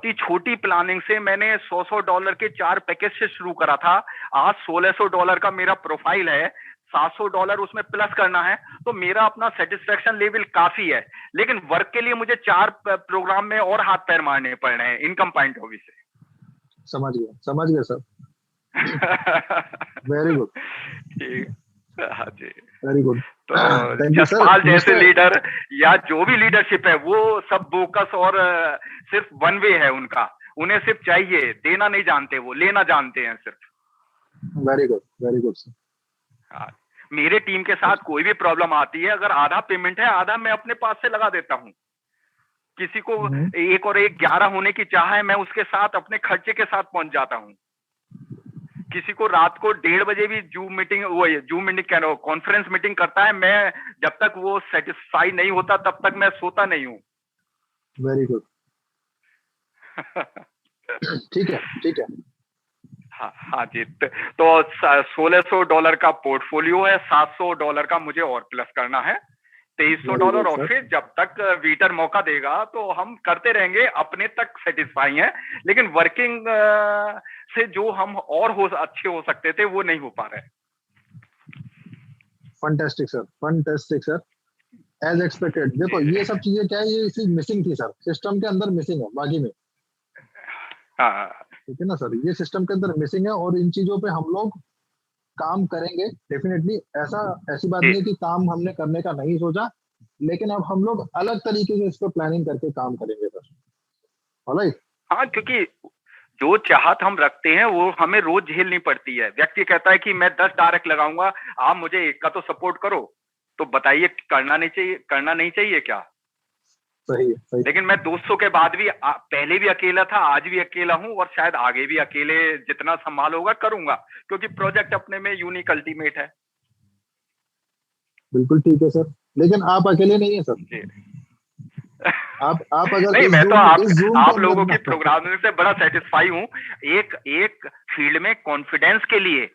S4: ही छोटी प्लानिंग से मैंने $100 के 4 पैकेज से शुरू करा था। आज $1,600 का मेरा प्रोफाइल है, $700 उसमें प्लस करना है, तो मेरा अपना सेटिस्फेक्शन लेवल काफी है। लेकिन वर्क के लिए मुझे 4 प्रोग्राम में और हाथ पैर मारने पड़ रहे हैं इनकम पॉइंट ऑफ व्यू से।
S1: समझ गया सर। वेरी गुड,
S4: हाँ जी,
S1: वेरी गुड।
S4: तो जसपाल जैसे लीडर या जो भी लीडरशिप है, वो सब बोकस और सिर्फ वन वे है उनका। उन्हें सिर्फ चाहिए, देना नहीं जानते, वो लेना जानते हैं सिर्फ।
S1: Very good sir.
S4: हाँ, मेरे टीम के साथ कोई भी प्रॉब्लम आती है, अगर आधा पेमेंट है, आधा मैं अपने पास से लगा देता हूँ। किसी को 1 और 1 11 होने की चाह है, मैं उसके साथ अपने खर्चे के साथ पहुंच जाता हूँ। किसी को रात को 1:30 बजे भी जूम मीटिंग कह रहा हूँ, कॉन्फ्रेंस मीटिंग करता है, मैं जब तक वो सेटिस्फाई नहीं होता तब तक मैं सोता नहीं हूँ।
S1: Very good. ठीक है।
S4: हाँ जी, तो $1,600 का पोर्टफोलियो है, $700 का मुझे और प्लस करना है, $2,300। और फिर जब तक वीटर मौका देगा तो हम करते रहेंगे, अपने तक सेटिस्फाई है, लेकिन वर्किंग से जो हम और अच्छे हो सकते थे वो नहीं हो पा रहे।
S1: Fantastic sir, as expected. देखो ये सब चीजें क्या है, ये इसी मिसिंग थी सर, सिस्टम के अंदर मिसिंग है बाकी में।
S4: हाँ
S1: ठीक है ना सर, ये सिस्टम के अंदर मिसिंग है, और इन चीजों पे हम लोग काम करेंगे डेफिनेटली। ऐसी बात नहीं है कि काम हमने करने का नहीं सोचा, लेकिन अब हम लोग अलग तरीके से इस पर प्लानिंग करके काम करेंगे सर। ऑलराइट।
S4: हाँ, क्योंकि जो चाहत हम रखते हैं वो हमें रोज झेलनी पड़ती है। व्यक्ति कहता है कि मैं 10 डायरेक्ट लगाऊंगा, आप मुझे 1 का तो सपोर्ट करो, तो बताइए करना नहीं चाहिए क्या?
S1: सही है।
S4: लेकिन मैं 200 के बाद भी पहले भी अकेला था, आज भी अकेला हूं, और शायद आगे भी अकेले जितना संभाल होगा करूंगा, क्योंकि प्रोजेक्ट अपने में यूनिक अल्टीमेट है।
S1: बिल्कुल ठीक है सर, लेकिन आप अकेले नहीं है सर जी। आप अगर
S4: नहीं, मैं तो आप लोगों की प्रोग्रामिंग से बड़ा सेटिस्फाई हूँ। एक फील्ड में कॉन्फिडेंस के लिए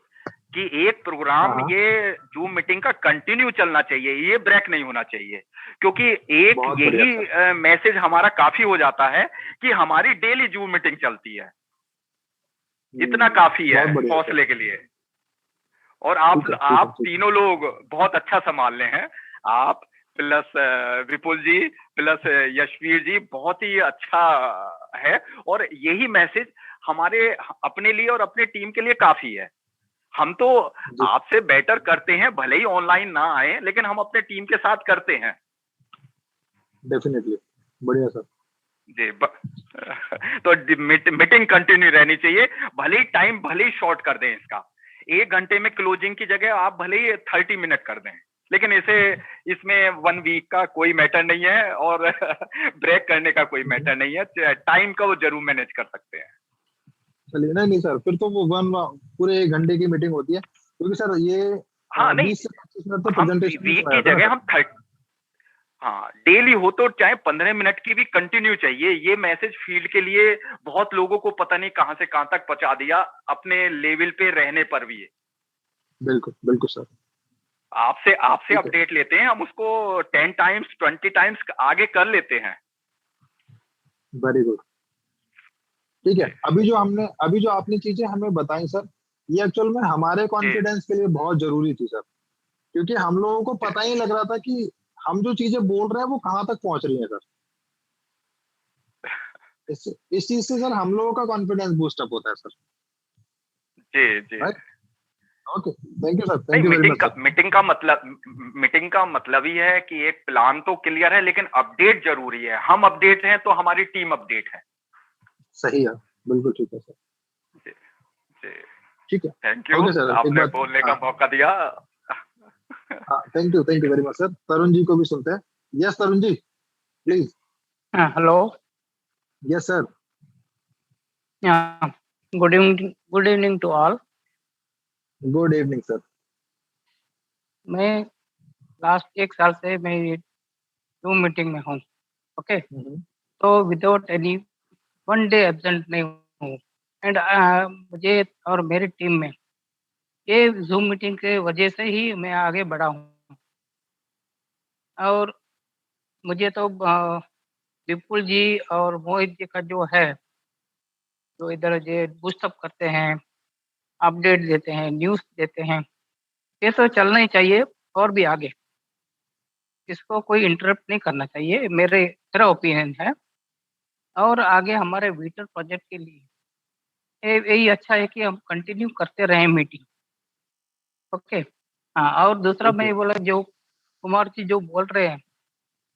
S4: कि एक प्रोग्राम ये जूम मीटिंग का कंटिन्यू चलना चाहिए, ये ब्रेक नहीं होना चाहिए, क्योंकि एक यही मैसेज हमारा काफी हो जाता है कि हमारी डेली जूम मीटिंग चलती है, इतना काफी है हौसले के लिए। और आप तीनों लोग बहुत अच्छा संभाल रहे हैं, आप प्लस विपुल जी प्लस यशवीर जी, बहुत ही अच्छा है, और यही मैसेज हमारे अपने लिए और अपने टीम के लिए काफी है। हम तो आपसे बेटर करते हैं, भले ही ऑनलाइन ना आए, लेकिन हम अपने टीम के साथ करते हैं।
S1: डेफिनेटली, बढ़िया सर
S4: जी। तो मीटिंग कंटिन्यू रहनी चाहिए, भले ही टाइम भले ही शॉर्ट कर दें इसका। 1 घंटे में क्लोजिंग की जगह आप भले ही 30 मिनट कर दें, लेकिन इसमें 1 वीक का कोई मैटर नहीं है, और ब्रेक करने का कोई मैटर नहीं है। टाइम का वो जरूर मैनेज कर सकते हैं।
S1: चलिए, नहीं सर, फिर तो वो पूरे 1 घंटे की मीटिंग होती है, क्योंकि सर ये 20 से 25 मिनट तो प्रेजेंटेशन
S4: वीक की जगह हम डेली हो तो चाहे 15 मिनट की भी कंटिन्यू चाहिए। ये मैसेज फील्ड के लिए बहुत लोगों को पता नहीं कहां से कहां तक पहुंचा दिया, अपने लेवल पे रहने पर भी।
S1: बिल्कुल सर,
S4: आपसे अपडेट लेते हैं हम, उसको 10 टाइम्स 20 टाइम्स आगे कर लेते हैं।
S1: Very good. ठीक है, अभी जो आपने चीजें हमें बताई सर, ये एक्चुअल में हमारे कॉन्फिडेंस के लिए बहुत जरूरी थी सर, क्योंकि हम लोगों को पता ही लग रहा था कि हम जो चीजें बोल रहे हैं वो कहां तक पहुंच रही है सर। इस चीज से सर हम लोगों का कॉन्फिडेंस बूस्ट अप होता है सर।
S4: जी।
S1: Okay, thank you sir, thank you very much.
S4: Meeting का मतलब ही है कि एक प्लान तो क्लियर है, लेकिन अपडेट जरूरी है। हम अपडेट हैं तो हमारी टीम अपडेट है।
S1: सही है, बिल्कुल ठीक है सर।
S4: जी जी,
S1: ठीक है,
S4: थैंक यू,
S1: ओके सर। एक
S4: आपने
S1: बात,
S4: बोलने का
S1: हाँ
S4: मौका दिया।
S1: हाँ, thank you very much sir. Tarun ji को भी सुनते हैं। Yes Tarun ji, please.
S5: Hello.
S1: Yes sir.
S5: Good evening to all.
S1: Good evening sir.
S5: मैं लास्ट 1 साल से मैं जूम मीटिंग में हूँ। ओके, तो without any one day absent नहीं हूँ। एंड मुझे और मेरी टीम में ये जूम मीटिंग के वजह से ही मैं आगे बढ़ा हूँ। और मुझे तो विपुल जी और मोहित जी का जो है, जो इधर ये बूस्टअप करते हैं, अपडेट देते हैं, न्यूज़ देते हैं, ये तो चलना ही चाहिए और भी आगे। इसको कोई इंटरप्ट नहीं करना चाहिए, मेरा ओपिनियन है। और आगे हमारे वीटर प्रोजेक्ट के लिए यही अच्छा है कि हम कंटिन्यू करते रहें मीटिंग। ओके, हाँ। और दूसरा मैं
S1: ओके,
S5: ये बोला, जो कुमार जी जो बोल रहे हैं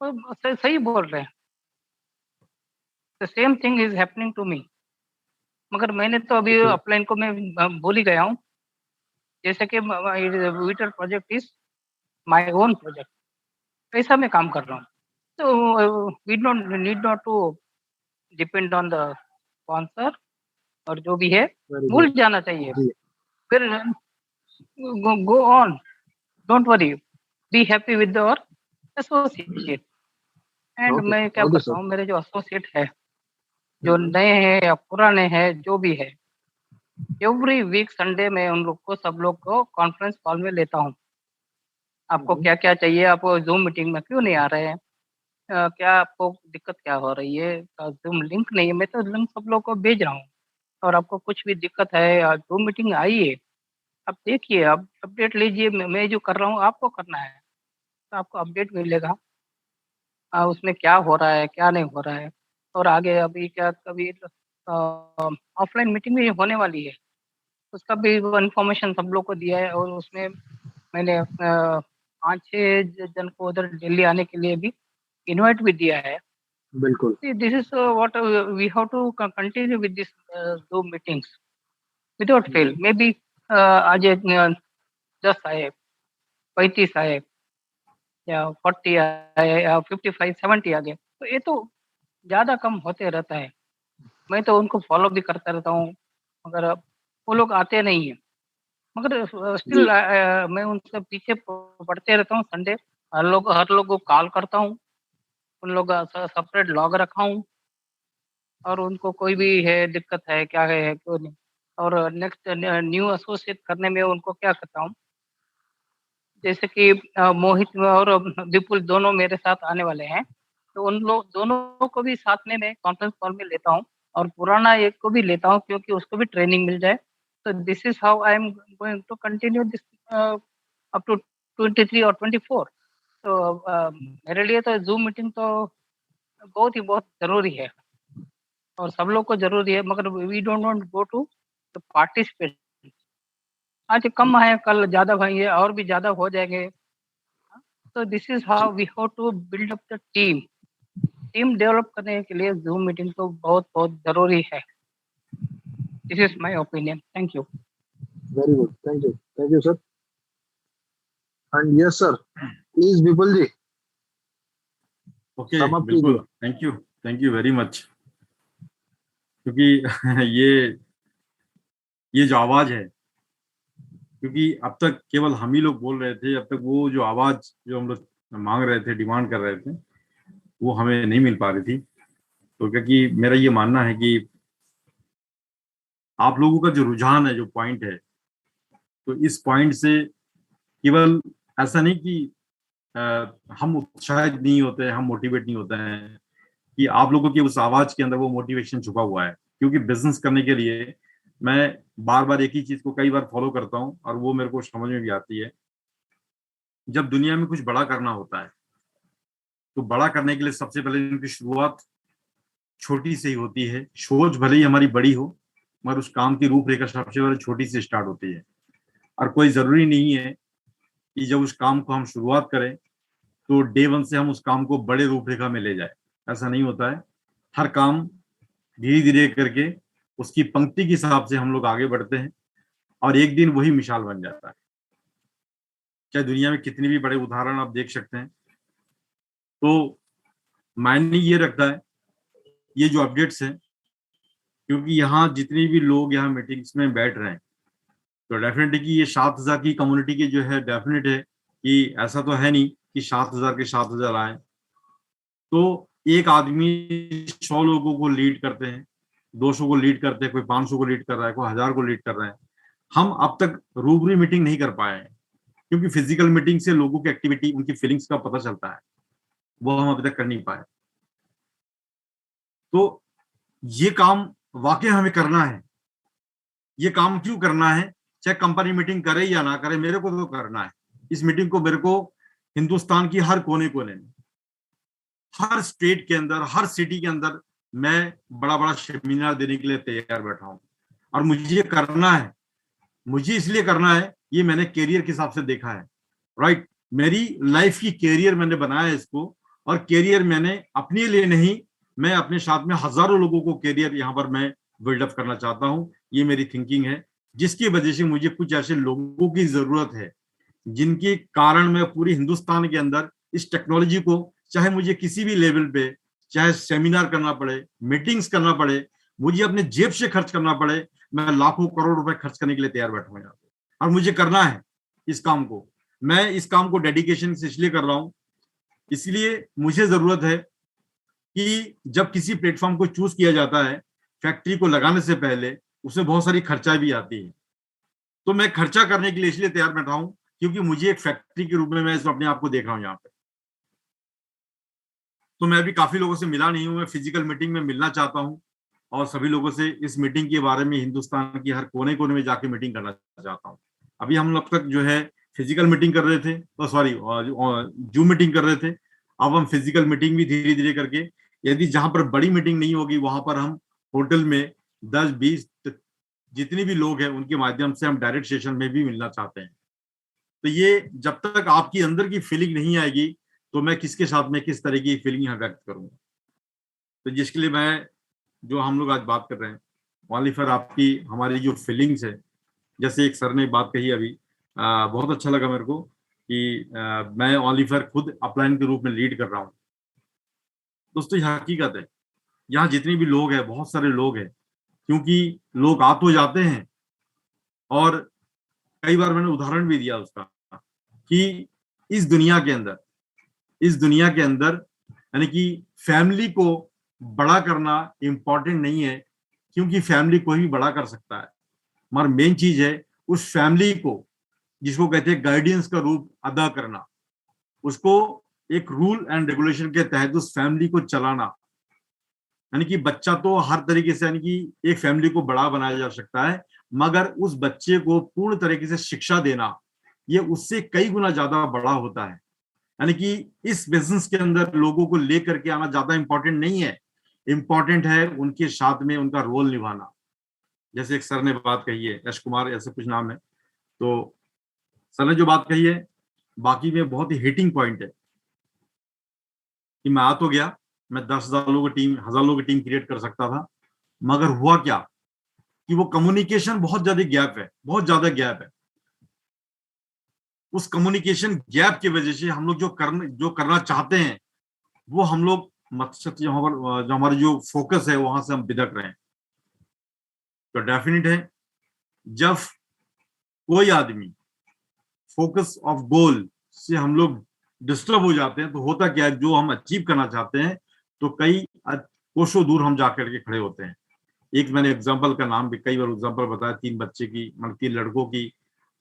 S5: वो सही बोल रहे हैं। The same thing is happening to me. मगर मैंने तो अभी
S1: ओके,
S5: अपलाइन को मैं भूल ही गया हूँ। जैसे कि water project is my own project, ऐसा मैं काम कर रहा हूँ। तो we don't need not to depend on the sponsor और जो भी है
S1: वेरी
S5: भूल
S1: गुड
S5: जाना चाहिए।
S1: जी।
S5: फिर go on, don't worry, be happy with our associate. And
S1: okay,
S5: मैं क्या
S1: ओके
S5: करता
S1: सर।
S5: हूँ, मेरे जो एसोसिएट है, जो नए हैं या पुराने हैं, जो भी है, एवरी वीक संडे में उन लोग को, सब लोग को कॉन्फ्रेंस कॉल में लेता हूँ। आपको क्या क्या चाहिए, आप जूम मीटिंग में क्यों नहीं आ रहे हैं, क्या आपको दिक्कत क्या हो रही है, जूम लिंक नहीं है। मैं तो लिंक सब लोग को भेज रहा हूँ। और आपको कुछ भी दिक्कत है, जूम मीटिंग आइए, आप देखिए, आप अपडेट लीजिए। मैं जो कर रहा हूँ आपको करना है, तो आपको अपडेट मिलेगा। उसमें क्या हो रहा है, क्या नहीं हो रहा है। और आगे अभी क्या, कभी ऑफलाइन मीटिंग भी होने वाली है, उसका भी इन्फॉर्मेशन सब लोग को दिया है। और उसमें मैंने 5-6 जन को उधर दिल्ली आने के लिए भी इनवाइट भी दिया है।
S1: बिल्कुल।
S5: This is what we have to continue with this zoom meetings without fail. Maybe आज 10 आए, 35 आए, या 40 आए, या 55-70 आ गए, तो ये तो ज़्यादा कम होते रहता है। मैं तो उनको फॉलो भी करता रहता हूँ, मगर वो लोग आते नहीं हैं। मगर
S1: जी,
S5: स्टिल मैं उनसे पीछे पड़ते रहता हूँ। संडे हर लोग को कॉल करता हूँ, उन लोग का सेपरेट लॉग रखा हूँ। और उनको कोई भी है दिक्कत है, क्या है क्यों नहीं। और नेक्स्ट न्यू एसोसिएट करने में उनको क्या करता हूँ, जैसे कि मोहित और विपुल दोनों मेरे साथ आने वाले हैं, तो उन लोग दोनों को भी साथ में मैं कॉन्फ्रेंस कॉल में लेता हूँ। और पुराना एक को भी लेता हूँ, क्योंकि उसको भी ट्रेनिंग मिल जाए। तो this is how I am going to continue this up to 23 और 24। तो मेरे लिए तो जूम मीटिंग तो बहुत जरूरी है, और सब लोग को जरूरी है। मगर we don't want go to participate. आज कम है, कल ज्यादा भाई और भी ज्यादा हो जाएंगे। तो this is how we have to build up the team. Team develop करने के लिए जूम मीटिंग तो बहुत जरूरी है। This is my opinion. Thank you.
S1: Very good, thank you sir. And yes sir, please Vipul ji
S2: okay,
S1: sum up
S2: बिल्कुल,
S1: कीजिए।
S2: Thank you very much. क्योंकि ये जो आवाज है, क्योंकि अब तक केवल हम ही लोग बोल रहे थे, अब तक वो जो आवाज जो हम लोग मांग रहे थे, डिमांड कर रहे थे, वो हमें नहीं मिल पा रही थी। तो क्योंकि मेरा ये मानना है कि आप लोगों का जो रुझान है, जो पॉइंट है, तो इस पॉइंट से केवल ऐसा नहीं कि अ, हम उत्साहित नहीं होते हैं, हम मोटिवेट नहीं होते हैं, कि आप लोगों की उस आवाज के अंदर वो मोटिवेशन छुपा हुआ है। क्योंकि बिजनेस करने के लिए मैं बार बार एक ही चीज को कई बार फॉलो करता हूँ, और वो मेरे को समझ में भी आती है। जब दुनिया में कुछ बड़ा करना होता है, तो बड़ा करने के लिए सबसे पहले इनकी शुरुआत छोटी से ही होती है। सोच भले ही हमारी बड़ी हो, मगर उस काम की रूपरेखा सबसे पहले छोटी से स्टार्ट होती है। और कोई जरूरी नहीं है कि जब उस काम को हम शुरुआत करें तो डे वन से हम उस काम को बड़े रूपरेखा में ले जाए। ऐसा नहीं होता है। हर काम धीरे धीरे करके उसकी पंक्ति के हिसाब से हम लोग आगे बढ़ते हैं और एक दिन वही मिसाल बन जाता है। चाहे दुनिया में कितने भी बड़े उदाहरण आप देख सकते हैं, तो मायने ये रखता है ये जो अपडेट्स हैं, क्योंकि यहाँ जितने भी लोग यहाँ मीटिंग्स में बैठ रहे हैं, तो डेफिनेटली कि ये 7,000 की कम्युनिटी के जो है, डेफिनेट है कि ऐसा तो है नहीं कि 7,000 के 7,000 आए। तो एक आदमी 100 लोगों को लीड करते हैं, 200 को लीड करते हैं, कोई 500 को लीड कर रहा है, कोई 1000 को लीड कर रहा है। हम अब तक रूबरू मीटिंग नहीं कर पाए हैं, क्योंकि फिजिकल मीटिंग से लोगों की एक्टिविटी, उनकी फीलिंग्स का पता चलता है, वो हम अभी तक कर नहीं पाए। तो ये काम वाकई हमें करना है। ये काम क्यों करना है? चाहे कंपनी मीटिंग करे या ना करे, मेरे को तो करना है। इस मीटिंग को मेरे को हिंदुस्तान की हर कोने कोने में, हर स्टेट के अंदर, हर सिटी के अंदर मैं बड़ा बड़ा सेमिनार देने के लिए तैयार बैठा हूं। और मुझे ये करना है, मुझे इसलिए करना है, ये मैंने कैरियर के हिसाब से देखा है, राइट। मेरी लाइफ की कैरियर मैंने बनाया है इसको, और कैरियर मैंने अपने लिए नहीं, मैं अपने साथ में हजारों लोगों को कैरियर यहाँ पर मैं बिल्डअप करना चाहता हूँ। ये मेरी थिंकिंग है, जिसकी वजह से मुझे कुछ ऐसे लोगों की जरूरत है जिनके कारण मैं पूरी हिंदुस्तान के अंदर इस टेक्नोलॉजी को, चाहे मुझे किसी भी लेवल पे, चाहे सेमिनार करना पड़े, मीटिंग्स करना पड़े, मुझे अपने जेब से खर्च करना पड़े, मैं लाखों करोड़ रुपए खर्च करने के लिए तैयार बैठा हूं यहाँ पे। और मुझे करना है इस काम को। मैं इस काम को डेडिकेशन से इसलिए कर रहा हूं, इसलिए मुझे जरूरत है कि जब किसी प्लेटफॉर्म को चूज किया जाता है, फैक्ट्री को लगाने से पहले उसमें बहुत सारी खर्चा भी आती है। तो मैं खर्चा करने के लिए इसलिए तैयार बैठा हूं, क्योंकि मुझे एक फैक्ट्री के रूप में मैं अपने आप को देख रहा हूं यहाँ पे। तो मैं भी काफी लोगों से मिला नहीं हूं, मैं फिजिकल मीटिंग में मिलना चाहता हूं और सभी लोगों से इस मीटिंग के बारे में, हिंदुस्तान की हर कोने कोने में जाके मीटिंग करना चाहता हूं। अभी हम अब तक जो है फिजिकल मीटिंग कर रहे थे, सॉरी जूम मीटिंग कर रहे थे। अब हम फिजिकल मीटिंग भी धीरे धीरे करके, यदि जहां पर बड़ी मीटिंग नहीं होगी वहां पर हम होटल में 10-20 जितने भी लोग हैं उनके माध्यम से हम डायरेक्ट सेशन में भी मिलना चाहते हैं। तो ये जब तक आपकी अंदर की फीलिंग नहीं आएगी, तो मैं किसके साथ में किस तरह की फीलिंग यहाँ व्यक्त करूंगा। तो जिसके लिए मैं, जो हम लोग आज बात कर रहे हैं, ओनली फॉर आपकी हमारी जो फीलिंग्स है, जैसे एक सर ने बात कही अभी, बहुत अच्छा लगा मेरे को कि मैं ओनली फॉर खुद अपलाइन के रूप में लीड कर रहा हूँ। दोस्तों, यह हकीकत है, यहाँ जितने भी लोग हैं, बहुत सारे लोग हैं, क्योंकि लोग आ तो जाते हैं, और कई बार मैंने उदाहरण भी दिया उसका कि इस दुनिया के अंदर यानी कि फैमिली को बड़ा करना इंपॉर्टेंट नहीं है, क्योंकि फैमिली कोई भी बड़ा कर सकता है, मगर मेन चीज है उस फैमिली को, जिसको कहते हैं गाइडेंस का रूप अदा करना, उसको एक रूल एंड रेगुलेशन के तहत उस फैमिली को चलाना। यानी कि बच्चा तो हर तरीके से, यानी कि एक फैमिली को बड़ा बनाया जा सकता है, मगर उस बच्चे को पूर्ण तरीके से शिक्षा देना, ये उससे कई गुना ज्यादा बड़ा होता है। यानी कि इस बिजनेस के अंदर लोगों को लेकर के आना ज्यादा इंपॉर्टेंट नहीं है, इंपॉर्टेंट है उनके साथ में उनका रोल निभाना। जैसे एक सर ने बात कही है, यश कुमार ऐसे कुछ नाम है, तो सर ने जो बात कही है, बाकी में बहुत ही हिटिंग पॉइंट है कि मैं आ तो गया, मैं 10,000 लोगों की टीम, 1000 लोगों की टीम क्रिएट कर सकता था, मगर हुआ क्या कि वो कम्युनिकेशन बहुत ज्यादा गैप है। उस कम्युनिकेशन गैप की वजह से हम लोग जो करना चाहते हैं, वो हम लोग मकसद, जो हमारा जो फोकस है, वहां से हम बिदक रहे हैं। तो डेफिनेट है, जब कोई आदमी फोकस ऑफ गोल से हम लोग डिस्टर्ब हो जाते हैं, तो होता क्या है, जो हम अचीव करना चाहते हैं, तो कई कोसों दूर हम जाकर के खड़े होते हैं। एक मैंने एग्जांपल का नाम भी कई बार एग्जांपल बताया, 3 बच्चे की, मतलब 3 लड़कों की,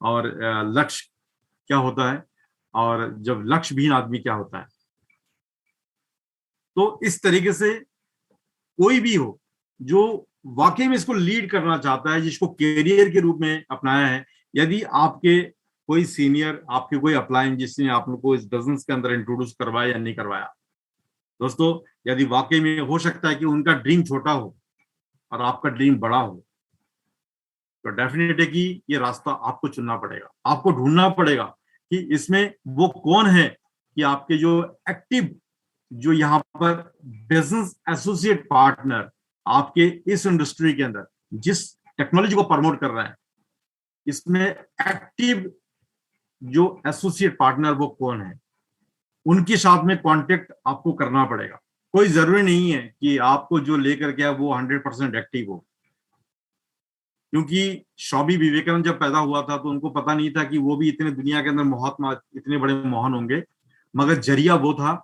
S2: और लक्ष्य क्या होता है, और जब लक्ष्यहीन आदमी क्या होता है। तो इस तरीके से कोई भी हो जो वाकई में इसको लीड करना चाहता है, जिसको कैरियर के रूप में अपनाया है, यदि आपके कोई सीनियर, आपके कोई अपलाइन जिसने आप लोग को इस बिजनेस के अंदर इंट्रोड्यूस करवाया या नहीं करवाया, दोस्तों, यदि वाकई में हो सकता है कि उनका ड्रीम छोटा हो और आपका ड्रीम बड़ा हो, तो डेफिनेट है कि ये रास्ता आपको चुनना पड़ेगा, आपको ढूंढना पड़ेगा कि इसमें वो कौन है कि आपके जो एक्टिव, जो यहाँ पर बिजनेस एसोसिएट पार्टनर आपके इस इंडस्ट्री के अंदर जिस टेक्नोलॉजी को प्रमोट कर रहा है, इसमें एक्टिव जो एसोसिएट पार्टनर वो कौन है, उनके साथ में कांटेक्ट आपको करना पड़ेगा। कोई जरूरी नहीं है कि आपको जो लेकर के वो 100% एक्टिव हो, क्योंकि स्वामी विवेकानंद जब पैदा हुआ था तो उनको पता नहीं था कि वो भी इतने दुनिया के अंदर महात्मा, इतने बड़े महान होंगे, मगर जरिया वो था,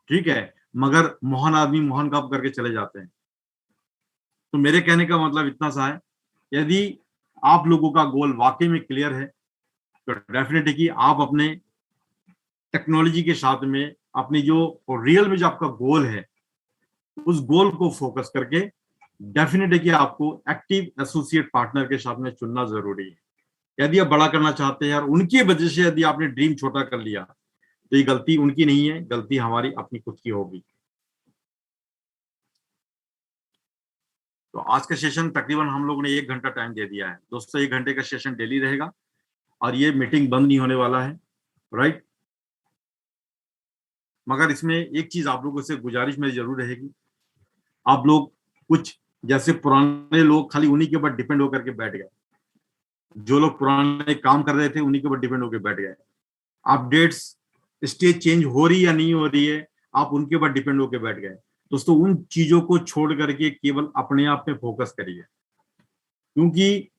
S2: ठीक है, मगर महान आदमी महान काम करके चले जाते हैं। तो मेरे कहने का मतलब इतना सा है, यदि आप लोगों का गोल वाकई में क्लियर है तो डेफिनेटली कि आप अपने टेक्नोलॉजी के साथ में अपनी जो रियल में जो आपका गोल है, उस गोल को फोकस करके डेफिनेटली कि आपको एक्टिव एसोसिएट पार्टनर के साथ में चुनना जरूरी है। यदि आप बड़ा करना चाहते हैं और उनकी वजह से यदि आपने ड्रीम छोटा कर लिया तो ये गलती उनकी नहीं है, गलती हमारी अपनी खुद की होगी। तो आज का सेशन तकरीबन हम लोगों ने 1 घंटा टाइम दे दिया है दोस्तों। 1 घंटे का सेशन डेली रहेगा और ये मीटिंग बंद नहीं होने वाला है, राइट। मगर इसमें एक चीज आप लोगों से गुजारिश मेरी जरूर रहेगी, आप लोग कुछ जैसे पुराने लोग खाली उन्हीं के ऊपर डिपेंड होकर के बैठ गए, जो लोग पुराने काम कर रहे थे उन्हीं के ऊपर डिपेंड होकर बैठ गए। अपडेट्स स्टेज चेंज हो रही है या नहीं हो रही है, आप उनके ऊपर डिपेंड होकर बैठ गए। दोस्तों उन चीजों को छोड़ करके केवल अपने आप पे फोकस करिए, क्योंकि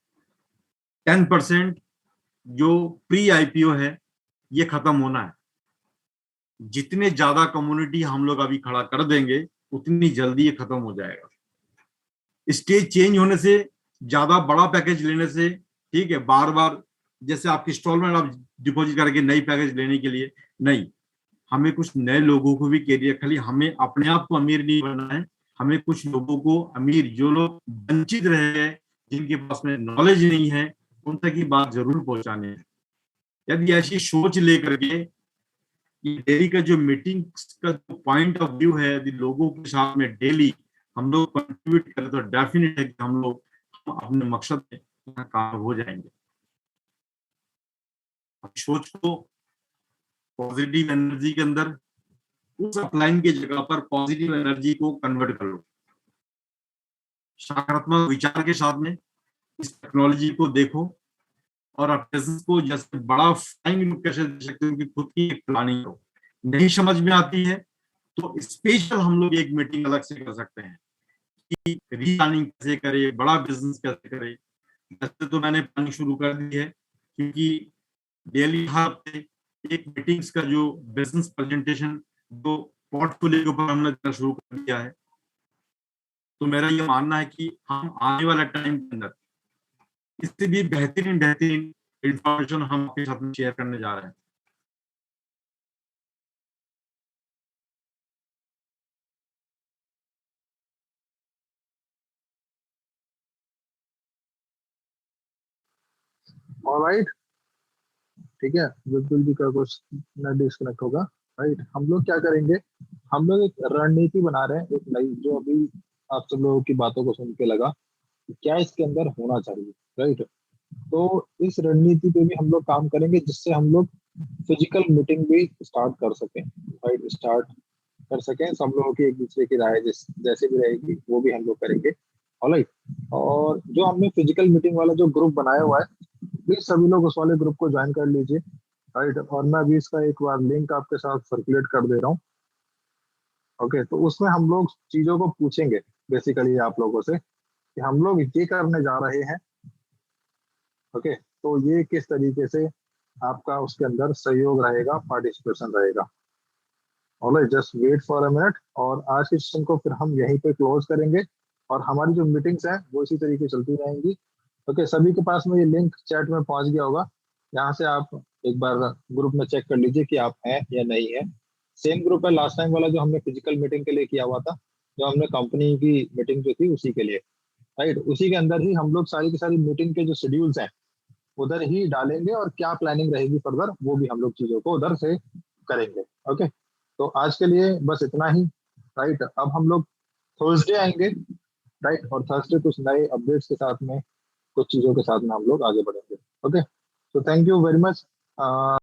S2: 10% जो प्री आईपीओ है ये खत्म होना है। जितने ज्यादा कम्युनिटी हम लोग अभी खड़ा कर देंगे उतनी जल्दी ये खत्म हो जाएगा। स्टेज चेंज होने से, ज्यादा बड़ा पैकेज लेने से, ठीक है, बार बार जैसे आपकी इंस्टॉलमेंट आप डिपॉजिट करके नई पैकेज लेने के लिए नहीं, हमें कुछ नए लोगों को भी कैरियर, खाली हमें अपने आप को अमीर नहीं बनना है, हमें कुछ लोगों को अमीर, जो लोग वंचित रहे हैं, जिनके पास में नॉलेज नहीं है, उन तक की बात जरूर पहुंचाने है। यदि ऐसी सोच लेकर के डेली का जो मीटिंग का जो पॉइंट ऑफ व्यू है, यदि लोगों के साथ में डेली हम लोग कंट्रीब्यूट करें तो डेफिनेट है कि हम लोग अपने मकसद में कामयाब हो जाएंगे। सोच को पॉजिटिव एनर्जी के अंदर, उस अपलाइन की जगह पर पॉजिटिव एनर्जी को कन्वर्ट कर लो। सकारात्मक विचार के साथ में इस टेक्नोलॉजी को देखो और आप बिजनेस को जैसे बड़ा फ्लाइंग कैसे दे सकते हो, उनकी खुद की एक प्लानिंग हो। नहीं समझ में आती है तो स्पेशल हम लोग एक मीटिंग अलग से कर सकते हैं कि रीप्लानिंग कैसे करे, बड़ा बिजनेस कैसे करे। वैसे तो मैंने प्लानिंग शुरू कर दी है, क्योंकि डेली हर हफ्ते एक मीटिंग्स का जो बिजनेस प्रेजेंटेशन जो पोर्टफोलियो के ऊपर हमने देना शुरू कर दिया है। तो मेरा ये मानना है कि हम आने वाला टाइम के अंदर इससे भी बेहतरीन इंफॉर्मेशन हम आपके साथ में शेयर करने जा रहे हैं।
S1: ऑलराइट, ठीक है, बिल्कुल भी का कुछ ना डिस्कनेक्ट होगा, राइट। हम लोग क्या करेंगे, हम लोग एक रणनीति बना रहे हैं, एक नई, जो अभी आप सब लोगों की बातों को सुन के लगा क्या इसके अंदर होना चाहिए, राइट। तो इस रणनीति पे भी हम लोग काम करेंगे, जिससे हम लोग फिजिकल मीटिंग भी स्टार्ट कर सकें, राइट, स्टार्ट कर सकें। सब लोगों की एक दूसरे की राय जैसे भी रहेगी वो भी हम लोग करेंगे, ऑलराइट। और जो हमने फिजिकल मीटिंग वाला जो ग्रुप बनाया हुआ है, प्लीज सभी लोग उस वाले ग्रुप को ज्वाइन कर लीजिए, राइट। और मैं अभी इसका एक बार लिंक आपके साथ सर्कुलेट कर दे रहा हूँ, ओके। तो उसमें हम लोग चीजों को पूछेंगे बेसिकली आप लोगों से कि हम लोग ये करने जा रहे हैं, ओके। तो ये किस तरीके से आपका उसके अंदर सहयोग रहेगा, पार्टिसिपेशन रहेगा, alright. Just wait for a minute. और आज के सेशन को फिर हम यहीं पे क्लोज करेंगे और हमारी जो मीटिंग्स हैं वो इसी तरीके चलती रहेंगी, ओके। सभी के पास में ये लिंक चैट में पहुंच गया होगा, यहाँ से आप एक बार ग्रुप में चेक कर लीजिए कि आप हैं या नहीं है। सेम ग्रुप है लास्ट टाइम वाला जो हमने फिजिकल मीटिंग के लिए किया हुआ था, जो हमने कंपनी की मीटिंग जो थी उसी के लिए, राइट। उसी के अंदर ही हम लोग सारी की सारी मीटिंग के जो शेड्यूल्स हैं उधर ही डालेंगे और क्या प्लानिंग रहेगी फर्दर वो भी हम लोग चीजों को उधर से करेंगे, ओके। तो आज के लिए बस इतना ही, राइट। अब हम लोग थर्सडे आएंगे, राइट, और थर्सडे कुछ नए अपडेट्स के साथ में, कुछ चीजों के साथ में हम लोग आगे बढ़ेंगे, ओके। तो थैंक यू वेरी मच।